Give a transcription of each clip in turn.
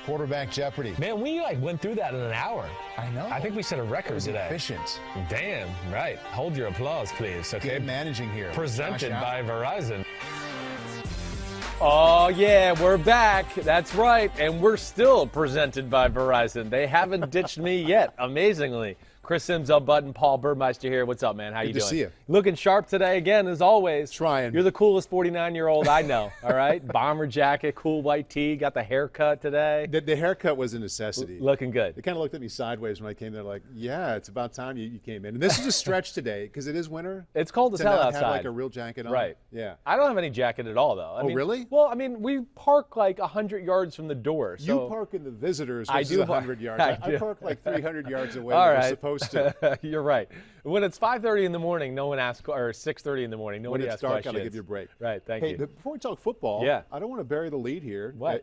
Quarterback Jeopardy. Man, we went through that in an hour. I know. I think we set a record today. Efficient. Damn, right. Hold your applause, please. Okay. Good managing here. Presented by Verizon. Oh, yeah, we're back. That's right. And we're still presented by Verizon. They haven't ditched me yet, amazingly. Chris Simms Unbuttoned, Paul Burmeister here. What's up, man? How you doing? Good to see you. Looking sharp today again, as always. Trying. You're the coolest 49-year-old I know, all right? Bomber jacket, cool white tee, got the haircut today. The haircut was a necessity. Looking good. They kind of looked at me sideways when I came there like, yeah, it's about time you came in. And this is a stretch today because it is winter. It's cold as hell outside. Have like a real jacket on. Right. Yeah. I don't have any jacket at all, though. I mean, really? Well, I mean, we park like 100 yards from the door. So You park in the visitors, I which do is 100 yards. I park like 300 yards away all where right. we're supposed to. You're right. When it's 5:30 in the morning, no one asks, or 6:30 in the morning, nobody asks questions. When it's dark, I'll give you a break. Right, thank Hey, you. but before we talk football, Yeah. I don't want to bury the lead here. What?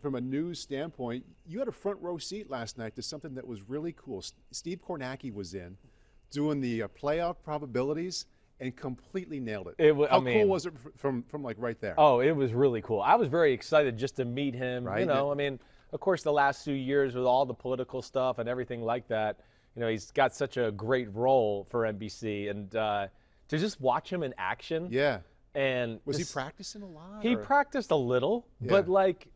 From a news standpoint, you had a front row seat last night to something that was really cool. Steve Kornacki was in doing the playoff probabilities and completely nailed it. How cool was it from like right there? Oh, it was really cool. I was very excited just to meet him. Right. You know, I mean, of course, the last few years with all the political stuff and everything like that, you know, he's got such a great role for NBC, and to just watch him in action. Yeah. And was he practicing a lot? He practiced a little, but like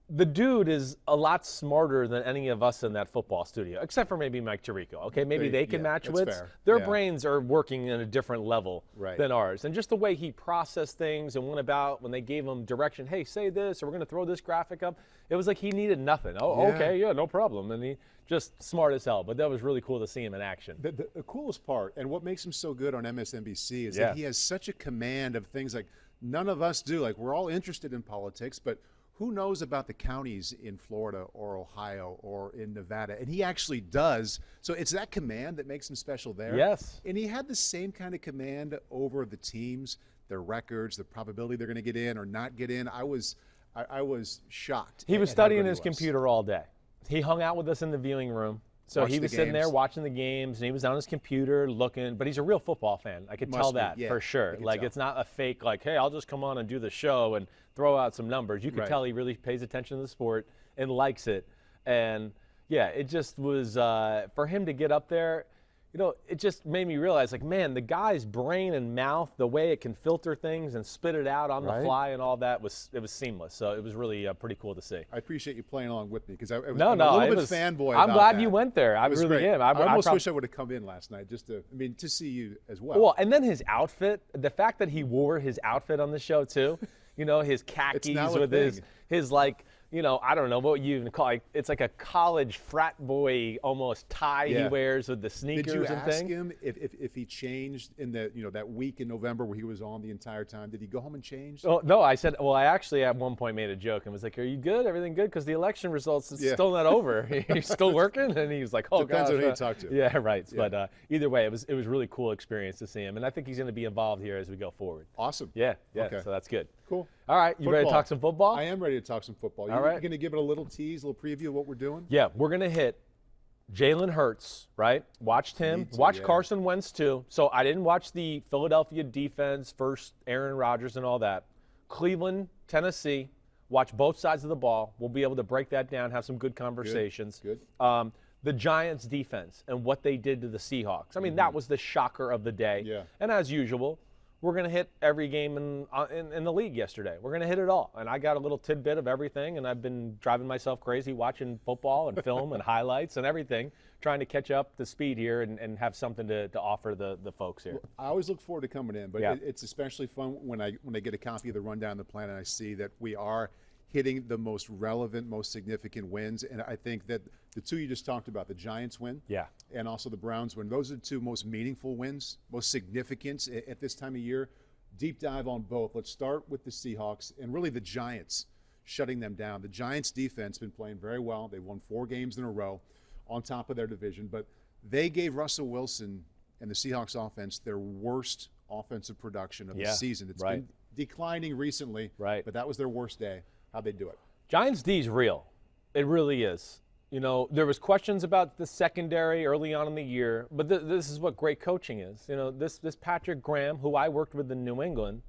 the dude is a lot smarter than any of us in that football studio, except for maybe Mike Tirico. Okay, maybe they can match that's wits. fair. Their Yeah. brains are working in a different level Right. than ours. And just the way he processed things and went about when they gave him direction, hey, say this, or we're going to throw this graphic up. It was like he needed nothing. Oh, Yeah. okay, yeah, no problem. And he just smart as hell. But that was really cool to see him in action. The coolest part, and what makes him so good on MSNBC, is Yeah. that he has such a command of things like none of us do. Like, we're all interested in politics, but who knows about the counties in Florida or Ohio or in Nevada? And he actually does. So it's that command that makes him special there. Yes. And he had the same kind of command over the teams, their records, the probability they're going to get in or not get in. I was shocked. He was at how studying good he his was. computer all day. He hung out with us in the viewing room. So Watched he the was sitting there games. watching the games, and he was on his computer looking. But he's a real football fan. I could Must tell be, that yeah, for I sure. can Like, tell. it's not a fake, like, hey, I'll just come on and do the show and throw out some numbers. You could Right. tell he really pays attention to the sport and likes it. And, yeah, it just was for him to get up there, you know, it just made me realize, like, man, the guy's brain and mouth, the way it can filter things and spit it out on the Right. fly and all that, was seamless. So it was really pretty cool to see. I appreciate you playing along with me because I'm No, a no, little it bit was fanboy. I'm about glad that. you went there. I It was really great. am. I almost prob- wish I would have come in last night just to, to see you as well. Well, and then his outfit, the fact that he wore his outfit on the show too, you know, his khakis now a with thing. his like, you know, I don't know what you even call it. It's like a college frat boy almost tie he Yeah. wears with the sneakers Did you and ask thing. him if he changed in the that week in November where he was on the entire time? Did he go home and change? Oh, no, I said, well, I actually at one point made a joke and was like, are you good? Everything good? Because the election results is Yeah. still not over. You're still working? And he was like, oh, Depends gosh. on who you talk to. Yeah, right. Yeah. But either way, it was really cool experience to see him. And I think he's going to be involved here as we go forward. Awesome. Yeah, Okay. so that's good. Cool. All right, you ready to Football. talk some football? I am ready to talk some football. All You right. going to give it a little tease, a little preview of what we're doing? Yeah, we're going to hit Jalen Hurts, right? Watched him. Me too, Watched yeah. Carson Wentz, too. So I didn't watch the Philadelphia defense, first Aaron Rodgers and all that. Cleveland, Tennessee, watch both sides of the ball. We'll be able to break that down, have some good conversations. Good. The Giants defense and what they did to the Seahawks. I mean, that was the shocker of the day. Yeah. And as usual, we're going to hit every game in the league yesterday. We're going to hit it all. And I got a little tidbit of everything, and I've been driving myself crazy watching football and film and highlights and everything, trying to catch up to speed here and have something to offer the folks here. I always look forward to coming in, but Yeah. it's especially fun when I get a copy of the rundown of the plan and I see that we are hitting the most relevant, most significant wins. And I think that the two you just talked about, the Giants win Yeah. and also the Browns win, those are the two most meaningful wins, most significant at this time of year. Deep dive on both. Let's start with the Seahawks and really the Giants shutting them down. The Giants defense been playing very well. They won 4 games in a row on top of their division, but they gave Russell Wilson and the Seahawks offense their worst offensive production of the season. It's right. been declining recently, Right. but that was their worst day. How'd they do it? Giants D is real. It really is. You know, there was questions about the secondary early on in the year, but this is what great coaching is. You know, this Patrick Graham, who I worked with in New England,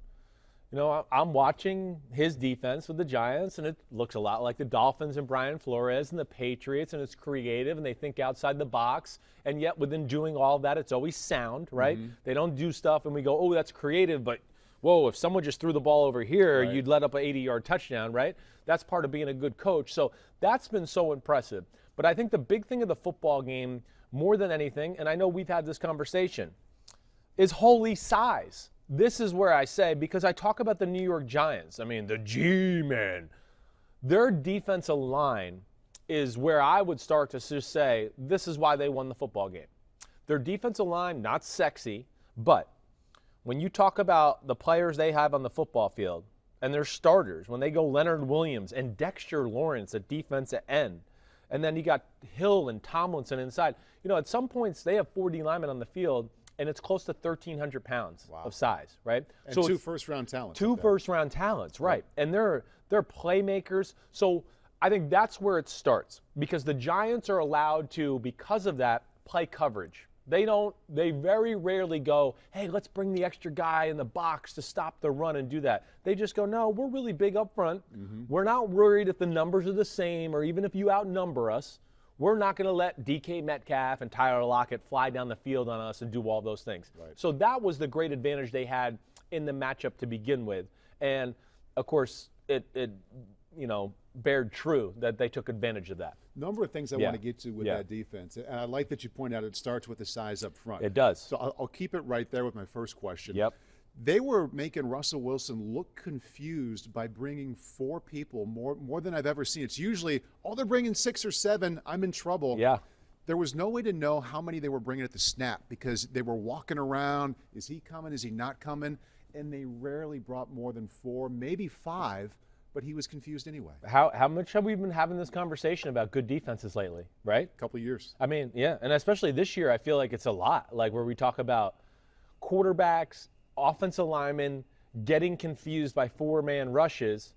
I'm watching his defense with the Giants, and it looks a lot like the Dolphins and Brian Flores and the Patriots, and it's creative, and they think outside the box, and yet within doing all that, it's always sound, right? They don't do stuff, and we go, oh, that's creative, but whoa, if someone just threw the ball over here, you'd let up an 80-yard touchdown, right? That's part of being a good coach. So that's been so impressive. But I think the big thing of the football game, more than anything, and I know we've had this conversation, is holy size. This is where I say, because I talk about the New York Giants, I mean, the G-men, their defensive line is where I would start to just say, this is why they won the football game. Their defensive line, not sexy, but when you talk about the players they have on the football field and their starters, when they go Leonard Williams and Dexter Lawrence at defensive end, and then you got Hill and Tomlinson inside, at some points they have 40 linemen on the field, and it's close to 1,300 pounds of size, right? And so two first-round talents. Two first-round talents, right. And they're playmakers. So I think that's where it starts, because the Giants are allowed to, because of that, play coverage. They very rarely go, hey, let's bring the extra guy in the box to stop the run and do that. They just go, no, we're really big up front. We're not worried if the numbers are the same or even if you outnumber us. We're not going to let DK Metcalf and Tyler Lockett fly down the field on us and do all those things. Right. So that was the great advantage they had in the matchup to begin with. And, of course, it bared true that they took advantage of that. Number of things I want to get to with that defense. And I like that you point out it starts with the size up front. It does. So I'll keep it right there with my first question. Yep. They were making Russell Wilson look confused by bringing 4 people, more than I've ever seen. It's usually, they're bringing 6 or 7, I'm in trouble. Yeah. There was no way to know how many they were bringing at the snap because they were walking around. Is he coming? Is he not coming? And they rarely brought more than 4, maybe 5, but he was confused anyway. How much have we been having this conversation about good defenses lately, right? A couple of years. I mean, yeah, and especially this year, I feel like it's a lot, like where we talk about quarterbacks, offensive linemen getting confused by 4-man rushes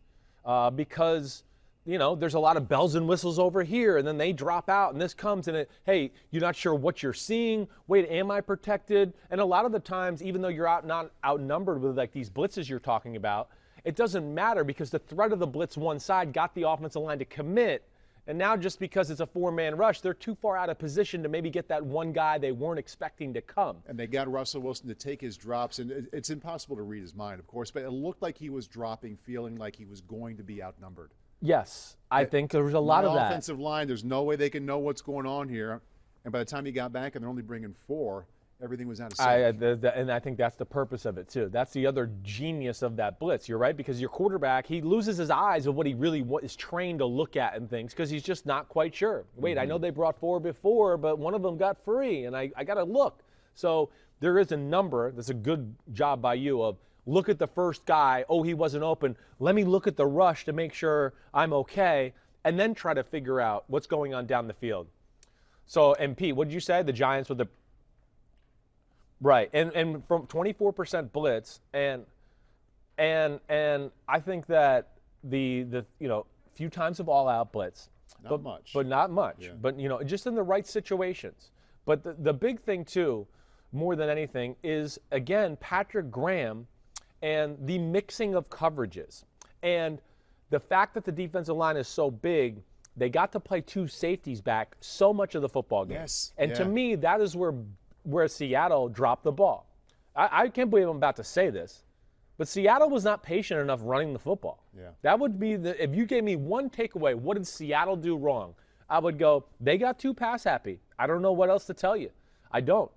because, there's a lot of bells and whistles over here, and then they drop out, and this comes, and hey, you're not sure what you're seeing. Wait, am I protected? And a lot of the times, even though you're not outnumbered with like these blitzes you're talking about, it doesn't matter because the threat of the blitz one side got the offensive line to commit. And now just because it's a 4-man rush, they're too far out of position to maybe get that one guy they weren't expecting to come. And they got Russell Wilson to take his drops. And it's impossible to read his mind, of course, but it looked like he was dropping, feeling like he was going to be outnumbered. Yes, I think there was a lot of that. Offensive line, there's no way they can know what's going on here. And by the time he got back and they're only bringing 4, everything was out of sync. And I think that's the purpose of it, too. That's the other genius of that blitz. You're right, because your quarterback, he loses his eyes of what he really is trained to look at and things because he's just not quite sure. Wait, I know they brought 4 before, but one of them got free, and I got to look. So there is a number. That's a good job by you of look at the first guy. Oh, he wasn't open. Let me look at the rush to make sure I'm okay, and then try to figure out what's going on down the field. So, and Pete, what did you say? The Giants with the right, and from 24% blitz, and I think that the few times of all-out blitz, not much. Yeah. But just in the right situations. But the big thing too, more than anything, is again Patrick Graham and the mixing of coverages, and the fact that the defensive line is so big. They got to play 2 safeties back so much of the football game. Yes. And to me, that is where Seattle dropped the ball. I can't believe I'm about to say this, but Seattle was not patient enough running the football. Yeah. That would be if you gave me one takeaway, what did Seattle do wrong? I would go, they got too pass happy. I don't know what else to tell you. I don't.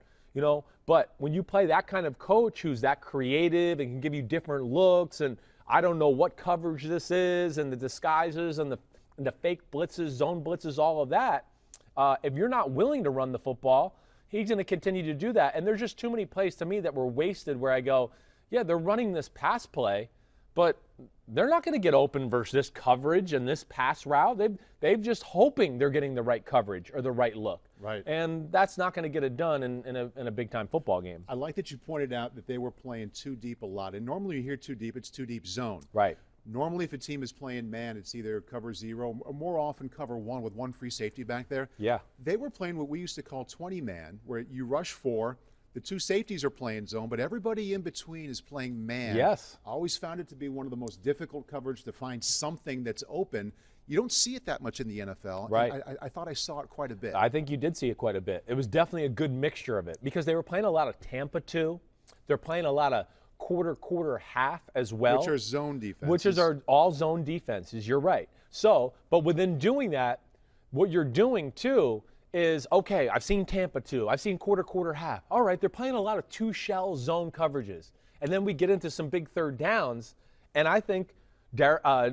But when you play that kind of coach who's that creative and can give you different looks, and I don't know what coverage this is, and the disguises and the fake blitzes, zone blitzes, all of that, if you're not willing to run the football, he's going to continue to do that. And there's just too many plays to me that were wasted where I go, yeah, they're running this pass play, but they're not going to get open versus this coverage and this pass route. They've just hoping they're getting the right coverage or the right look. Right. And that's not going to get it done in a big-time football game. I like that you pointed out that they were playing too deep a lot. And normally you hear too deep, it's too deep zone. Right. Normally, if a team is playing man, it's either cover 0 or more often cover 1 with one free safety back there. Yeah. They were playing what we used to call 20-man, where you rush 4, The two safeties are playing zone, but everybody in between is playing man. Yes. I always found it to be one of the most difficult coverage to find something that's open. You don't see it that much in the NFL. Right. I thought I saw it quite a bit. I think you did see it quite a bit. It was definitely a good mixture of it because they were playing a lot of Tampa too. They're playing a lot of quarter, half as well. Which are zone defenses. Which are all zone defenses. You're right. So, but within doing that, what you're doing too is, okay, I've seen Tampa too. I've seen quarter, half. All right, they're playing a lot of two-shell zone coverages. And then we get into some big third downs, and I think Brian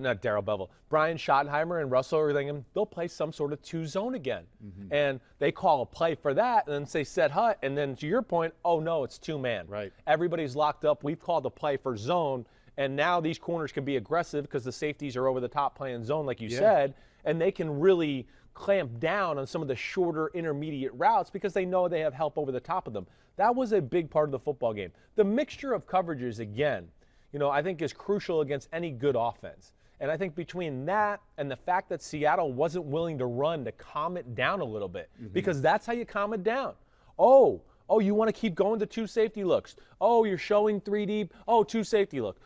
Schottenheimer and Russell are thinking they'll play some sort of two-zone again. And they call a play for that, and then say set hut, and then to your point, oh, no, it's two-man. Right. Everybody's locked up. We've called a play for zone, and now these corners can be aggressive because the safeties are over the top playing zone, like you said, and they can really clamp down on some of the shorter intermediate routes because they know they have help over the top of them. That was a big part of the football game. The mixture of coverages, again, I think is crucial against any good offense. And I think between that and the fact that Seattle wasn't willing to run to calm it down a little bit, because that's how you calm it down. Oh, you want to keep going to two safety looks. Oh, you're showing three deep. Oh, two safety look.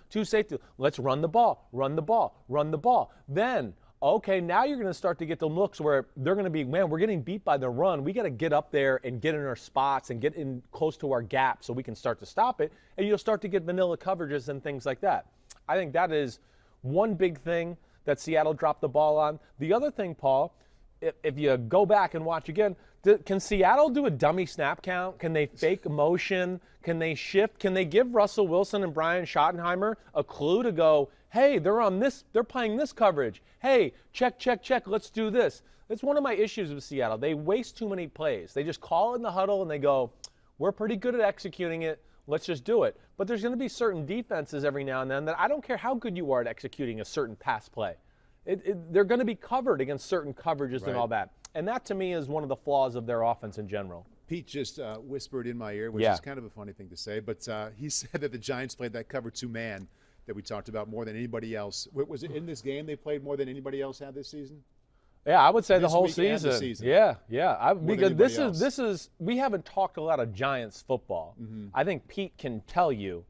Let's run the ball. Then, okay, now you're going to start to get the looks where they're going to be, man, we're getting beat by the run. We got to get up there and get in our spots and get in close to our gap so we can start to stop it. And you'll start to get vanilla coverages and things like that. I think that is one big thing that Seattle dropped the ball on. The other thing, Paul, if you go back and watch again, can Seattle do a dummy snap count? Can they fake motion? Can they shift? Can they give Russell Wilson and Brian Schottenheimer a clue to go, hey, they're playing this coverage. Hey, check, let's do this. That's one of my issues with Seattle. They waste too many plays. They just call in the huddle and they go, we're pretty good at executing it. Let's just do it. But there's going to be certain defenses every now and then that I don't care how good you are at executing a certain pass play. They're going to be covered against certain coverages and all that. And that, to me, is one of the flaws of their offense in general. Pete just whispered in my ear, which is kind of a funny thing to say, but he said that the Giants played that cover two-man that we talked about more than anybody else. Was it in this game they played more than anybody else had this season? Yeah, I would say the whole week and season. the season. Yeah. Because this is we haven't talked a lot of Giants football. I think Pete can tell you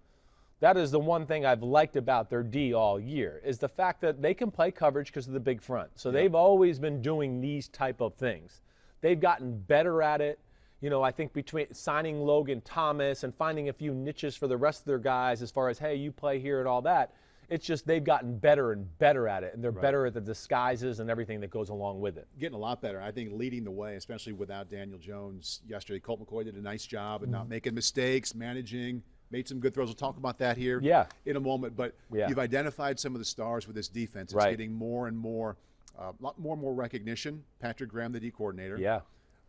that is the one thing I've liked about their D all year is the fact that they can play coverage because of the big front. So they've always been doing these type of things. They've gotten better at it. I think between signing Logan Thomas and finding a few niches for the rest of their guys as far as, hey, you play here and all that, it's just they've gotten better and better at it, and they're better at the disguises and everything that goes along with it. Getting a lot better. I think leading the way, especially without Daniel Jones yesterday. Colt McCoy did a nice job of not making mistakes, managing, made some good throws. We'll talk about that here in a moment. But you've identified some of the stars with this defense. It's getting more and more, a lot more and more recognition. Patrick Graham, the D coordinator. Yeah.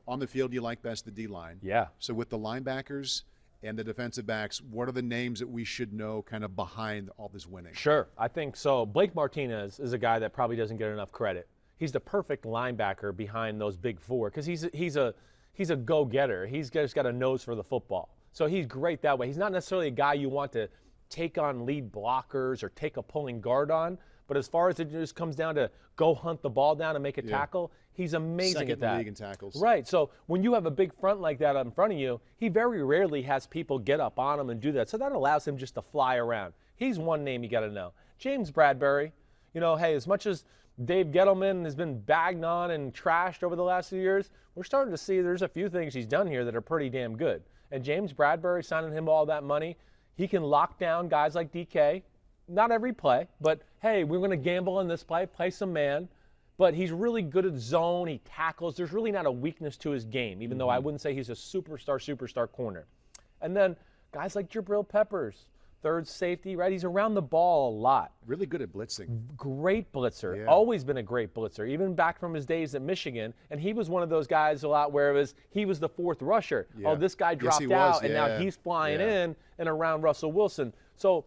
On the field, you like best the D-line. Yeah. So with the linebackers and the defensive backs, what are the names that we should know kind of behind all this winning? Sure. I think so. Blake Martinez is a guy that probably doesn't get enough credit. He's the perfect linebacker behind those big four because he's a go-getter. He's just got a nose for the football. So he's great that way. He's not necessarily a guy you want to take on lead blockers or take a pulling guard on, but as far as it just comes down to go hunt the ball down and make a tackle, he's amazing at that. Second in the league in tackles. Right. So when you have a big front like that in front of you, he very rarely has people get up on him and do that. So that allows him just to fly around. He's one name you got to know. James Bradbury, hey, as much as Dave Gettleman has been bagged on and trashed over the last few years, we're starting to see there's a few things he's done here that are pretty damn good. And James Bradbury, signing him all that money, he can lock down guys like DK. Not every play, but, hey, we're going to gamble on this play some man. But he's really good at zone. He tackles. There's really not a weakness to his game, even though I wouldn't say he's a superstar corner. And then guys like Jabril Peppers, third safety, right? He's around the ball a lot. Really good at blitzing. Great blitzer. Always been a great blitzer, even back from his days at Michigan. And he was one of those guys a lot where he was the fourth rusher. Oh, this guy dropped out, and now he's flying in and around Russell Wilson. So,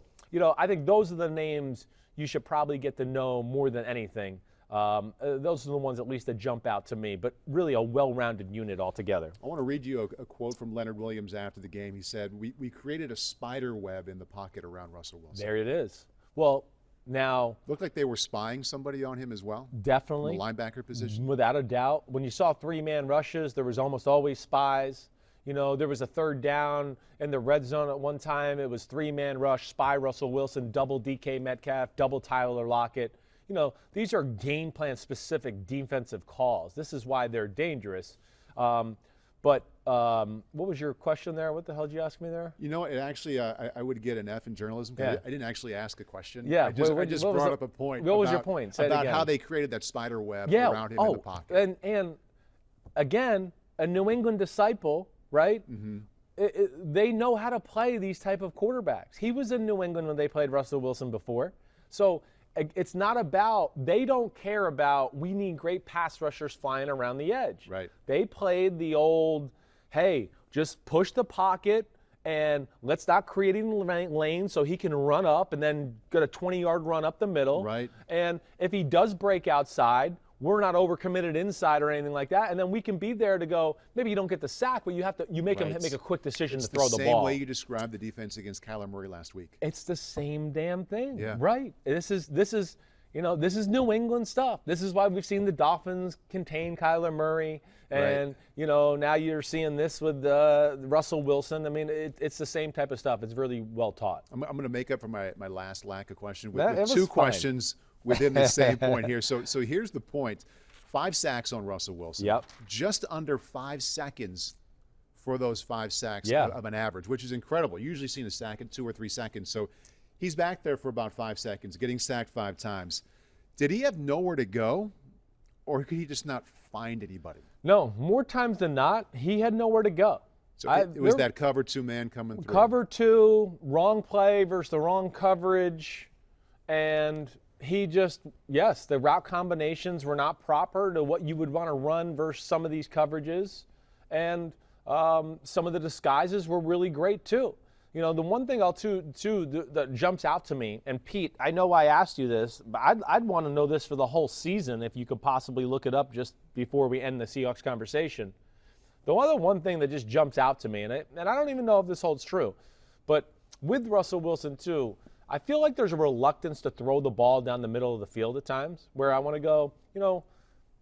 I think those are the names you should probably get to know more than anything. Those are the ones at least that jump out to me, but really a well-rounded unit altogether. I want to read you a quote from Leonard Williams after the game. He said, we created a spider web in the pocket around Russell Wilson. There it is. Well, now. Looked like they were spying somebody on him as well. Definitely. In the linebacker position. Without a doubt. When you saw three-man rushes, there was almost always spies. There was a third down in the red zone at one time. It was 3-man rush, spy Russell Wilson, double DK Metcalf, double Tyler Lockett. These are game plan specific defensive calls. This is why they're dangerous. But what was your question there? What the hell did you ask me there? It actually, I would get an F in journalism. Yeah. I didn't actually ask a question. Yeah. I just brought up a point. What was your point? Say it about again. how they created that spider web around him in the pocket. And again, a New England disciple, right? Mm-hmm. They know how to play these type of quarterbacks. He was in New England when they played Russell Wilson before. So it's not about, they don't care about, we need great pass rushers flying around the edge. Right. They played the old, hey, just push the pocket and let's stop creating lanes so he can run up and then get a 20-yard run up the middle. Right. And if he does break outside, we're not overcommitted inside or anything like that, and then we can be there to go. Maybe you don't get the sack, but you make him make a quick decision to throw the ball. It's the same way you described the defense against Kyler Murray last week. It's the same damn thing, yeah. Right? This is New England stuff. This is why we've seen the Dolphins contain Kyler Murray, and right. Now you're seeing this with Russell Wilson. I mean, it's the same type of stuff. It's really well taught. I'm going to make up for my last lack of question with fine. two questions within the same point here. So here's the point. 5 sacks on Russell Wilson. Yep. Just under 5 seconds for those 5 sacks of an average, which is incredible. Usually seen a sack in 2 or 3 seconds. So he's back there for about 5 seconds, getting sacked 5 times. Did he have nowhere to go, or could he just not find anybody? No, more times than not, he had nowhere to go. So it was that cover 2 man coming through. Cover 2, wrong play versus the wrong coverage, and he just, the route combinations were not proper to what you would want to run versus some of these coverages. And some of the disguises were really great too. The one thing that jumps out to me, and Pete, I know I asked you this, but I'd want to know this for the whole season if you could possibly look it up just before we end the Seahawks conversation. The other one thing that just jumps out to me, and I don't even know if this holds true, but with Russell Wilson too, I feel like there's a reluctance to throw the ball down the middle of the field at times where I want to go,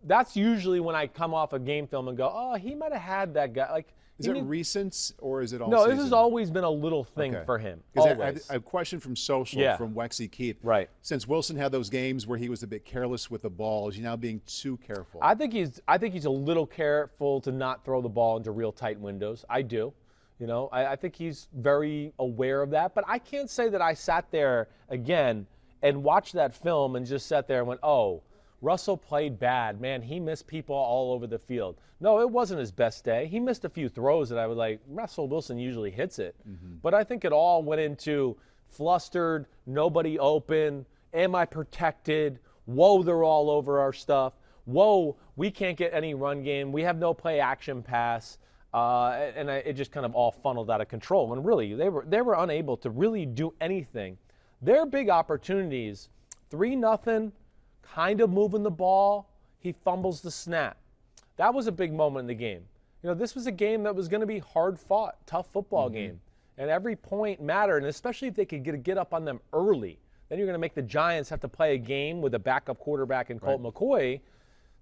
that's usually when I come off a game film and go, oh, he might have had that guy. Like, is it recent or is it all No, season? This has always been a little thing for him. I have a question from social from Wexy Keith. Right. Since Wilson had those games where he was a bit careless with the ball, is he now being too careful? I think he's a little careful to not throw the ball into real tight windows. I do. I think he's very aware of that. But I can't say that I sat there again and watched that film and just sat there and went, oh, Russell played bad. Man, he missed people all over the field. No, it wasn't his best day. He missed a few throws that I was like, Russell Wilson usually hits it. Mm-hmm. But I think it all went into flustered, nobody open, am I protected? Whoa, they're all over our stuff. Whoa, we can't get any run game. We have no play action pass. It just kind of all funneled out of control. And really, they were unable to really do anything. Their big opportunities, 3-0, kind of moving the ball. He fumbles the snap. That was a big moment in the game. This was a game that was going to be hard fought, tough football game. And every point mattered, and especially if they could get up on them early. Then you're going to make the Giants have to play a game with a backup quarterback in Colt McCoy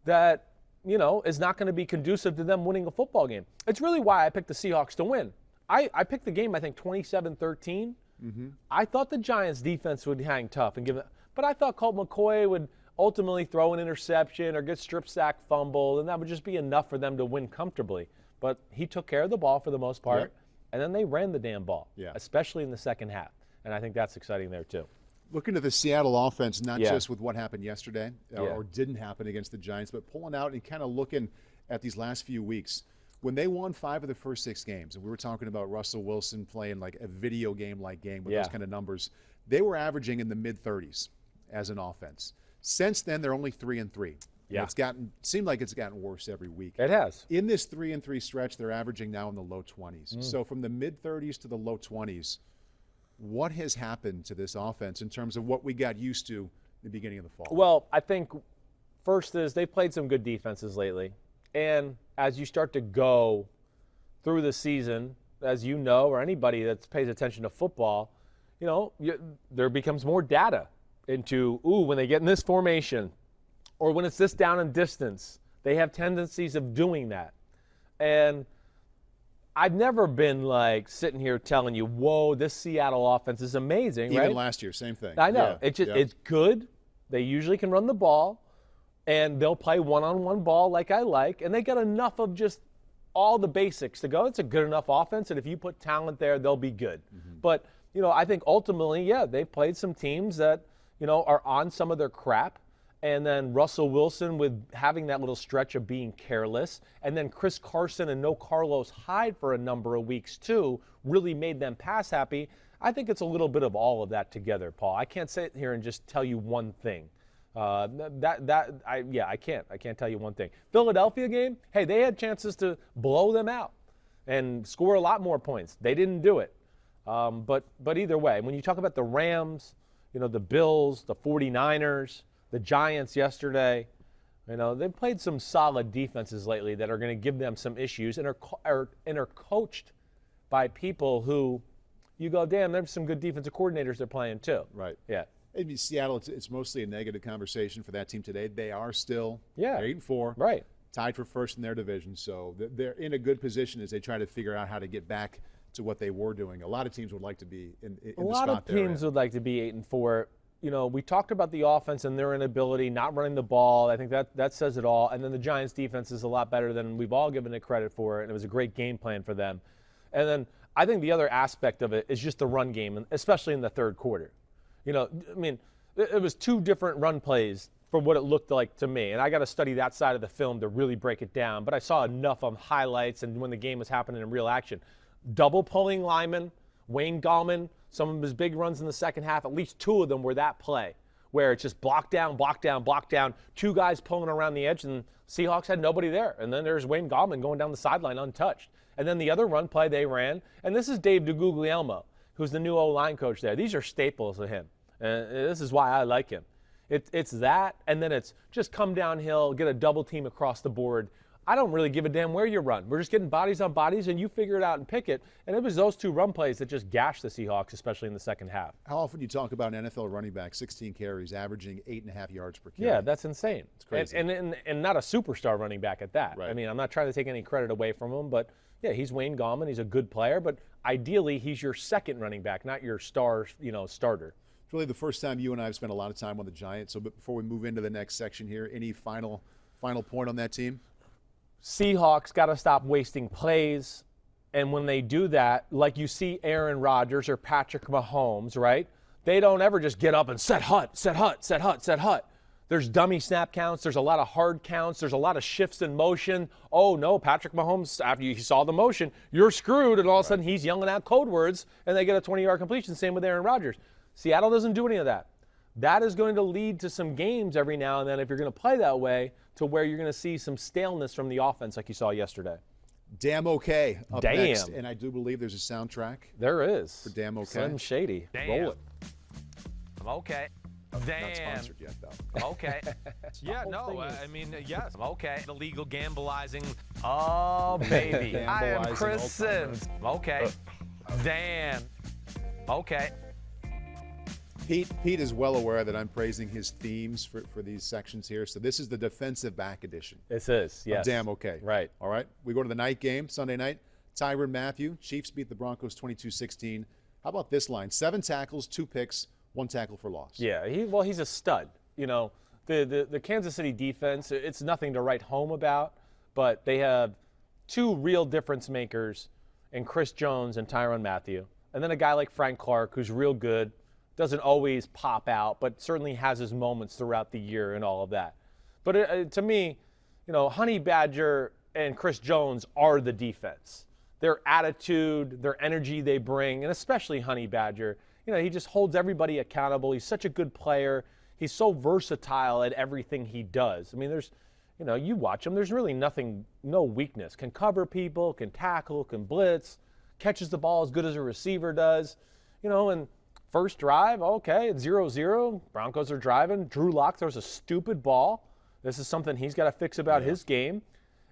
that, is not going to be conducive to them winning a football game. It's really why I picked the Seahawks to win. I picked the game, I think, 27-13. Mm-hmm. I thought the Giants' defense would hang tough and give it, but I thought Colt McCoy would ultimately throw an interception or get strip sack fumbled, and that would just be enough for them to win comfortably. But he took care of the ball for the most part, and then they ran the damn ball, especially in the second half. And I think that's exciting there too. Looking at the Seattle offense, not just with what happened yesterday or didn't happen against the Giants, but pulling out and kind of looking at these last few weeks. When they won 5 of the first 6 games, and we were talking about Russell Wilson playing like a video game-like game with those kind of numbers, they were averaging in the mid-30s as an offense. Since then, they're only 3-3. Yeah. It's seemed like it's gotten worse every week. It has. In this 3-3 stretch, they're averaging now in the low 20s. So from the mid-30s to the low 20s, what has happened to this offense in terms of what we got used to in the beginning of the fall? Well, I think first is they've played some good defenses lately. And as you start to go through the season, as you know, or anybody that pays attention to football, there becomes more data into, when they get in this formation or when it's this down and distance, they have tendencies of doing that. And I've never been like sitting here telling you, whoa, this Seattle offense is amazing, right? Even last year, same thing. I know. Yeah, It's good. They usually can run the ball, and they'll play one-on-one ball like I like, and they got enough of just all the basics to go. It's a good enough offense, and if you put talent there, they'll be good. But, I think ultimately, yeah, they've played some teams that, are on some of their crap. And then Russell Wilson with having that little stretch of being careless. And then Chris Carson and no Carlos Hyde for a number of weeks, too, really made them pass happy. I think it's a little bit of all of that together, Paul. I can't sit here and just tell you one thing. I can't. I can't tell you one thing. Philadelphia game, hey, they had chances to blow them out and score a lot more points. They didn't do it. But either way, when you talk about the Rams, the Bills, the 49ers, the Giants yesterday, they've played some solid defenses lately that are going to give them some issues and are coached by people who you go, damn, there's some good defensive coordinators they're playing too. Right. Yeah. Maybe Seattle, it's mostly a negative conversation for that team today. They are still Yeah. 8-4. Right. Tied for first in their division. So they're in a good position as they try to figure out how to get back to what they were doing. A lot of teams would like to be in the spot they're in. A lot of teams would like to be 8-4. We talked about the offense and their inability, not running the ball. I think that says it all. And then the Giants' defense is a lot better than we've all given it credit for, and it was a great game plan for them. And then I think the other aspect of it is just the run game, especially in the third quarter. It was two different run plays for what it looked like to me. And I got to study that side of the film to really break it down. But I saw enough of highlights and when the game was happening in real action. Double pulling linemen, Wayne Gallman, some of his big runs in the second half, at least two of them were that play where it's just block down, two guys pulling around the edge, and Seahawks had nobody there. And then there's Wayne Gallman going down the sideline untouched. And then the other run play they ran, and this is Dave DeGuglielmo, who's the new O-line coach there. These are staples of him. And this is why I like him. It's that, and then it's just come downhill, get a double team across the board. I don't really give a damn where you run. We're just getting bodies on bodies, and you figure it out and pick it. And it was those two run plays that just gashed the Seahawks, especially in the second half. How often do you talk about an NFL running back, 16 carries, averaging 8.5 yards per carry? Yeah, that's insane. It's crazy. And not a superstar running back at that. Right. I'm not trying to take any credit away from him, but, yeah, he's Wayne Gallman. He's a good player, but ideally he's your second running back, not your starter. It's really the first time you and I have spent a lot of time on the Giants. So before we move into the next section here, any final point on that team? Seahawks got to stop wasting plays. And when they do that, like you see Aaron Rodgers or Patrick Mahomes, right? They don't ever just get up and set hut. There's dummy snap counts. There's a lot of hard counts. There's a lot of shifts in motion. Oh, no, Patrick Mahomes, after you saw the motion, you're screwed. And all of a sudden he's yelling out code words, and they get a 20-yard completion. Same with Aaron Rodgers. Seattle doesn't do any of that. That is going to lead to some games every now and then if you're going to play that way, to where you're going to see some staleness from the offense like you saw yesterday. Damn okay up Damn. next. And I do believe there's a soundtrack. There is. For Damn Okay. Slim Shady. Damn. Roll it. I'm okay. Damn. Not sponsored yet, though. I'm okay. Yeah, no, yes. I'm okay. Illegal gambling. Oh, baby. I am Gambleizing Chris all Simms. I'm okay. Damn. Okay. Pete is well aware that I'm praising his themes for these sections here. So this is the defensive back edition. This is, yes. Damn okay. Right. All right. We go to the night game, Sunday night. Tyrann Mathieu. Chiefs beat the Broncos 22-16. How about this line? 7 tackles, 2 picks, 1 tackle for loss. Yeah, he's a stud. The Kansas City defense, it's nothing to write home about, but they have 2 real difference makers in Chris Jones and Tyrann Mathieu. And then a guy like Frank Clark, who's real good. Doesn't always pop out, but certainly has his moments throughout the year and all of that. But to me, Honey Badger and Chris Jones are the defense. Their attitude, their energy they bring, and especially Honey Badger, he just holds everybody accountable. He's such a good player. He's so versatile at everything he does. There's, you watch him, there's really no weakness. Can cover people, can tackle, can blitz, catches the ball as good as a receiver does, and first drive, okay, it's 0-0. Broncos are driving. Drew Lock throws a stupid ball. This is something he's got to fix about his game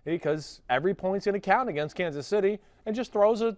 because every point's going to count against Kansas City, and just throws a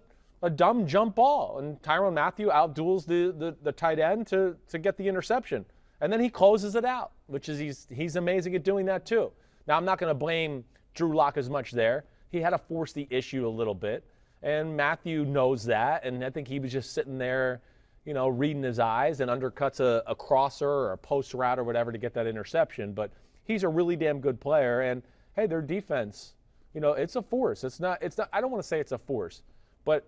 dumb jump ball. And Tyrann Mathieu outduels the tight end to get the interception. And then he closes it out, which is he's amazing at doing that too. Now, I'm not going to blame Drew Lock as much there. He had to force the issue a little bit. And Mathieu knows that, and I think he was just sitting there, reading his eyes and undercuts a crosser or a post route or whatever to get that interception. But he's a really damn good player, and hey, their defense, it's a force. It's not. I don't want to say it's a force, but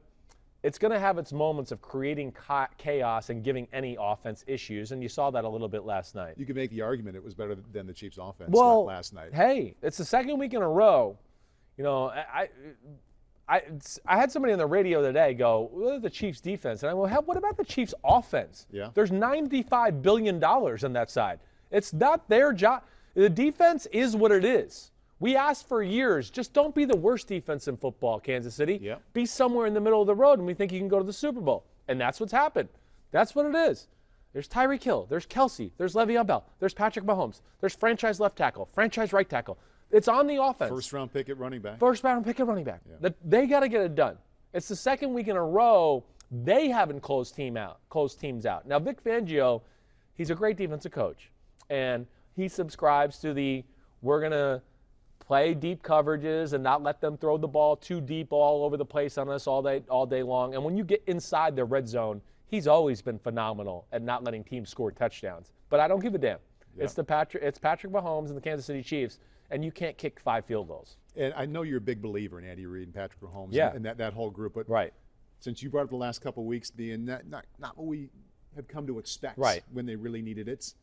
it's going to have its moments of creating chaos and giving any offense issues, and you saw that a little bit last night. You could make the argument it was better than the Chiefs' offense last night. Hey, it's the second week in a row. I had somebody on the radio today go, "What the Chiefs' defense?" And I go, "What about the Chiefs' offense?" Yeah. There's $95 billion on that side. It's not their job. The defense is what it is. We asked for years, just don't be the worst defense in football, Kansas City. Yep. Be somewhere in the middle of the road, and we think you can go to the Super Bowl. And that's what's happened. That's what it is. There's Tyreek Hill. There's Kelsey. There's Le'Veon Bell. There's Patrick Mahomes. There's franchise left tackle, franchise right tackle. It's on the offense. First-round pick at running back. Yeah. They got to get it done. It's the second week in a row they haven't closed teams out. Now, Vic Fangio, he's a great defensive coach, and he subscribes to we're going to play deep coverages and not let them throw the ball too deep all over the place on us all day long. And when you get inside the red zone, he's always been phenomenal at not letting teams score touchdowns. But I don't give a damn. Yep. It's Patrick Mahomes and the Kansas City Chiefs, and you can't kick 5 field goals. And I know you're a big believer in Andy Reid and Patrick Mahomes and that whole group. But right. Since you brought up the last couple of weeks being not what we have come to expect when they really needed it,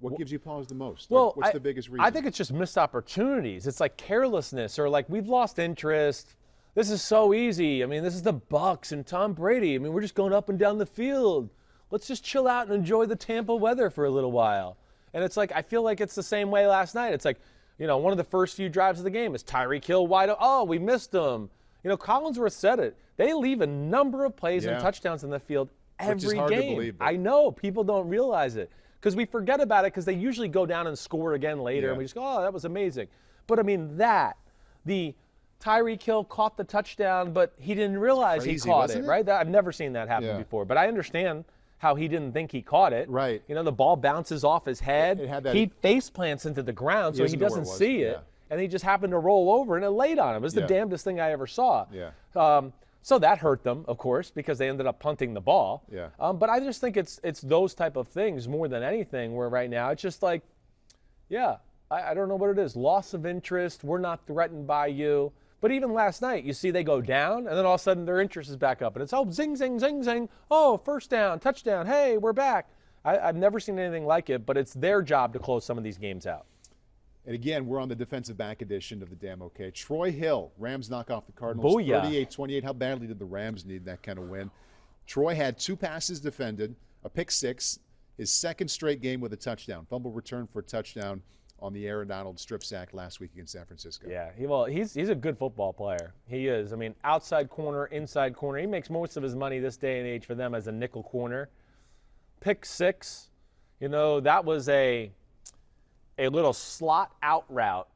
what gives you pause the most? Well, what's the biggest reason? I think it's just missed opportunities. It's like carelessness or like we've lost interest. This is so easy. I mean, this is the Bucs and Tom Brady. I mean, we're just going up and down the field. Let's just chill out and enjoy the Tampa weather for a little while. And it's like I feel like it's the same way last night. It's like, one of the first few drives of the game is Tyreek Hill wide open. Oh, we missed him. Collinsworth said it. They leave a number of plays and touchdowns in the field every Which is hard game. to believe, I know. People don't realize it because we forget about it because they usually go down and score again later. And we just go, oh, that was amazing. But, I mean, the Tyreek Hill caught the touchdown, but he didn't realize he caught it, right? I've never seen that happen before. But I understand how he didn't think he caught it. Right. The ball bounces off his head. He face plants into the ground, so he doesn't see it. And he just happened to roll over, and it laid on him. It was the damnedest thing I ever saw. Yeah. So that hurt them, of course, because they ended up punting the ball. Yeah. But I just think it's those type of things more than anything where right now it's just like, I don't know what it is. Loss of interest. We're not threatened by you. But even last night, you see they go down, and then all of a sudden their interest is back up. And it's, zing, zing, zing, zing. Oh, first down, touchdown. Hey, we're back. I've never seen anything like it, but it's their job to close some of these games out. And again, we're on the defensive back edition of the Damn Okay. Troy Hill, Rams knock off the Cardinals 38-28. How badly did the Rams need that kind of win? Troy had 2 passes defended, a pick 6, his second straight game with a touchdown. Fumble return for a touchdown on the Aaron Donald strip sack last week against San Francisco. Yeah, he's a good football player. He is. I mean, outside corner, inside corner. He makes most of his money this day and age for them as a nickel corner. Pick 6, that was a little slot out route.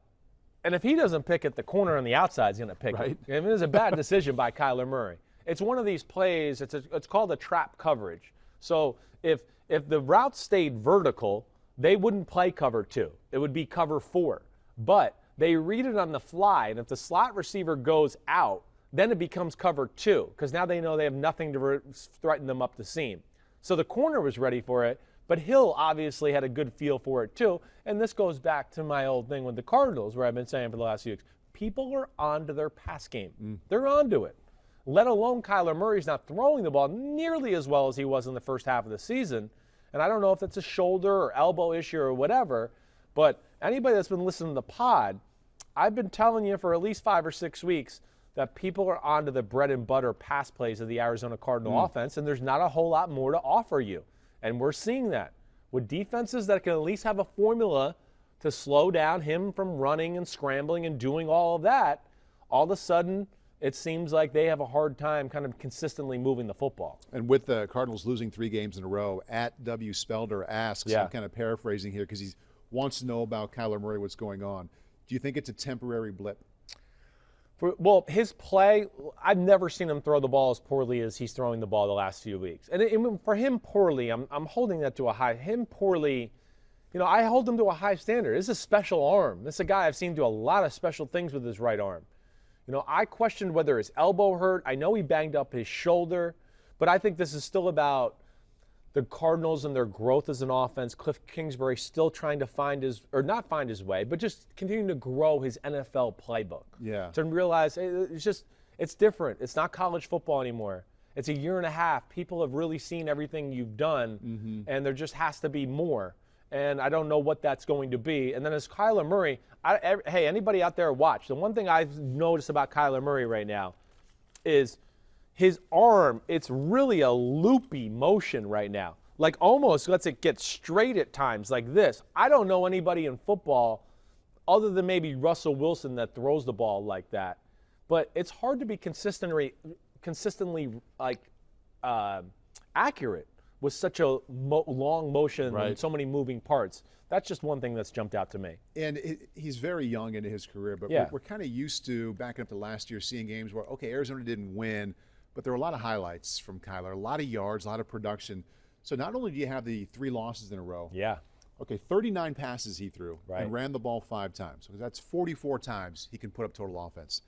And if he doesn't pick it, the corner on the outside is going to pick it. I mean, it was a bad decision by Kyler Murray. It's one of these plays, it's called a trap coverage. So if the route stayed vertical, they wouldn't play cover 2. It would be cover 4. But they read it on the fly, and if the slot receiver goes out, then it becomes cover 2 because now they know they have nothing to threaten them up the seam. So the corner was ready for it, but Hill obviously had a good feel for it too. And this goes back to my old thing with the Cardinals where I've been saying for the last few weeks, people are onto their pass game. They're onto it. Let alone Kyler Murray's not throwing the ball nearly as well as he was in the first half of the season. And I don't know if it's a shoulder or elbow issue or whatever, but anybody that's been listening to the pod, I've been telling you for at least 5 or 6 weeks that people are onto the bread and butter pass plays of the Arizona Cardinal offense, and there's not a whole lot more to offer you. And we're seeing that with defenses that can at least have a formula to slow down him from running and scrambling and doing all of that. All of a sudden, it seems like they have a hard time kind of consistently moving the football. And with the Cardinals losing 3 games in a row, at W. Spelder asks, I'm kind of paraphrasing here because he wants to know about Kyler Murray, what's going on. Do you think it's a temporary blip? Well, his play, I've never seen him throw the ball as poorly as he's throwing the ball the last few weeks. And for him poorly, I'm holding that to a high. Him poorly, I hold him to a high standard. This is a special arm. This is a guy I've seen do a lot of special things with his right arm. I questioned whether his elbow hurt. I know he banged up his shoulder, but I think this is still about the Cardinals and their growth as an offense. Cliff Kingsbury still trying to not find his way, but just continuing to grow his NFL playbook. Yeah. To realize it's different. It's not college football anymore. It's a year and a half. People have really seen everything you've done, and there just has to be more. And I don't know what that's going to be. And then as Kyler Murray, hey, anybody out there watch. The one thing I've noticed about Kyler Murray right now is his arm, it's really a loopy motion right now. Like almost lets it get straight at times like this. I don't know anybody in football other than maybe Russell Wilson that throws the ball like that. But it's hard to be consistently accurate with such a long motion and so many moving parts. That's just one thing that's jumped out to me. And he's very young into his career, but we're kind of used to, backing up to last year, seeing games where, okay, Arizona didn't win, but there were a lot of highlights from Kyler, a lot of yards, a lot of production. So not only do you have the 3 losses in a row. Yeah. Okay, 39 passes he threw and ran the ball 5 times. So that's 44 times he can put up total offense.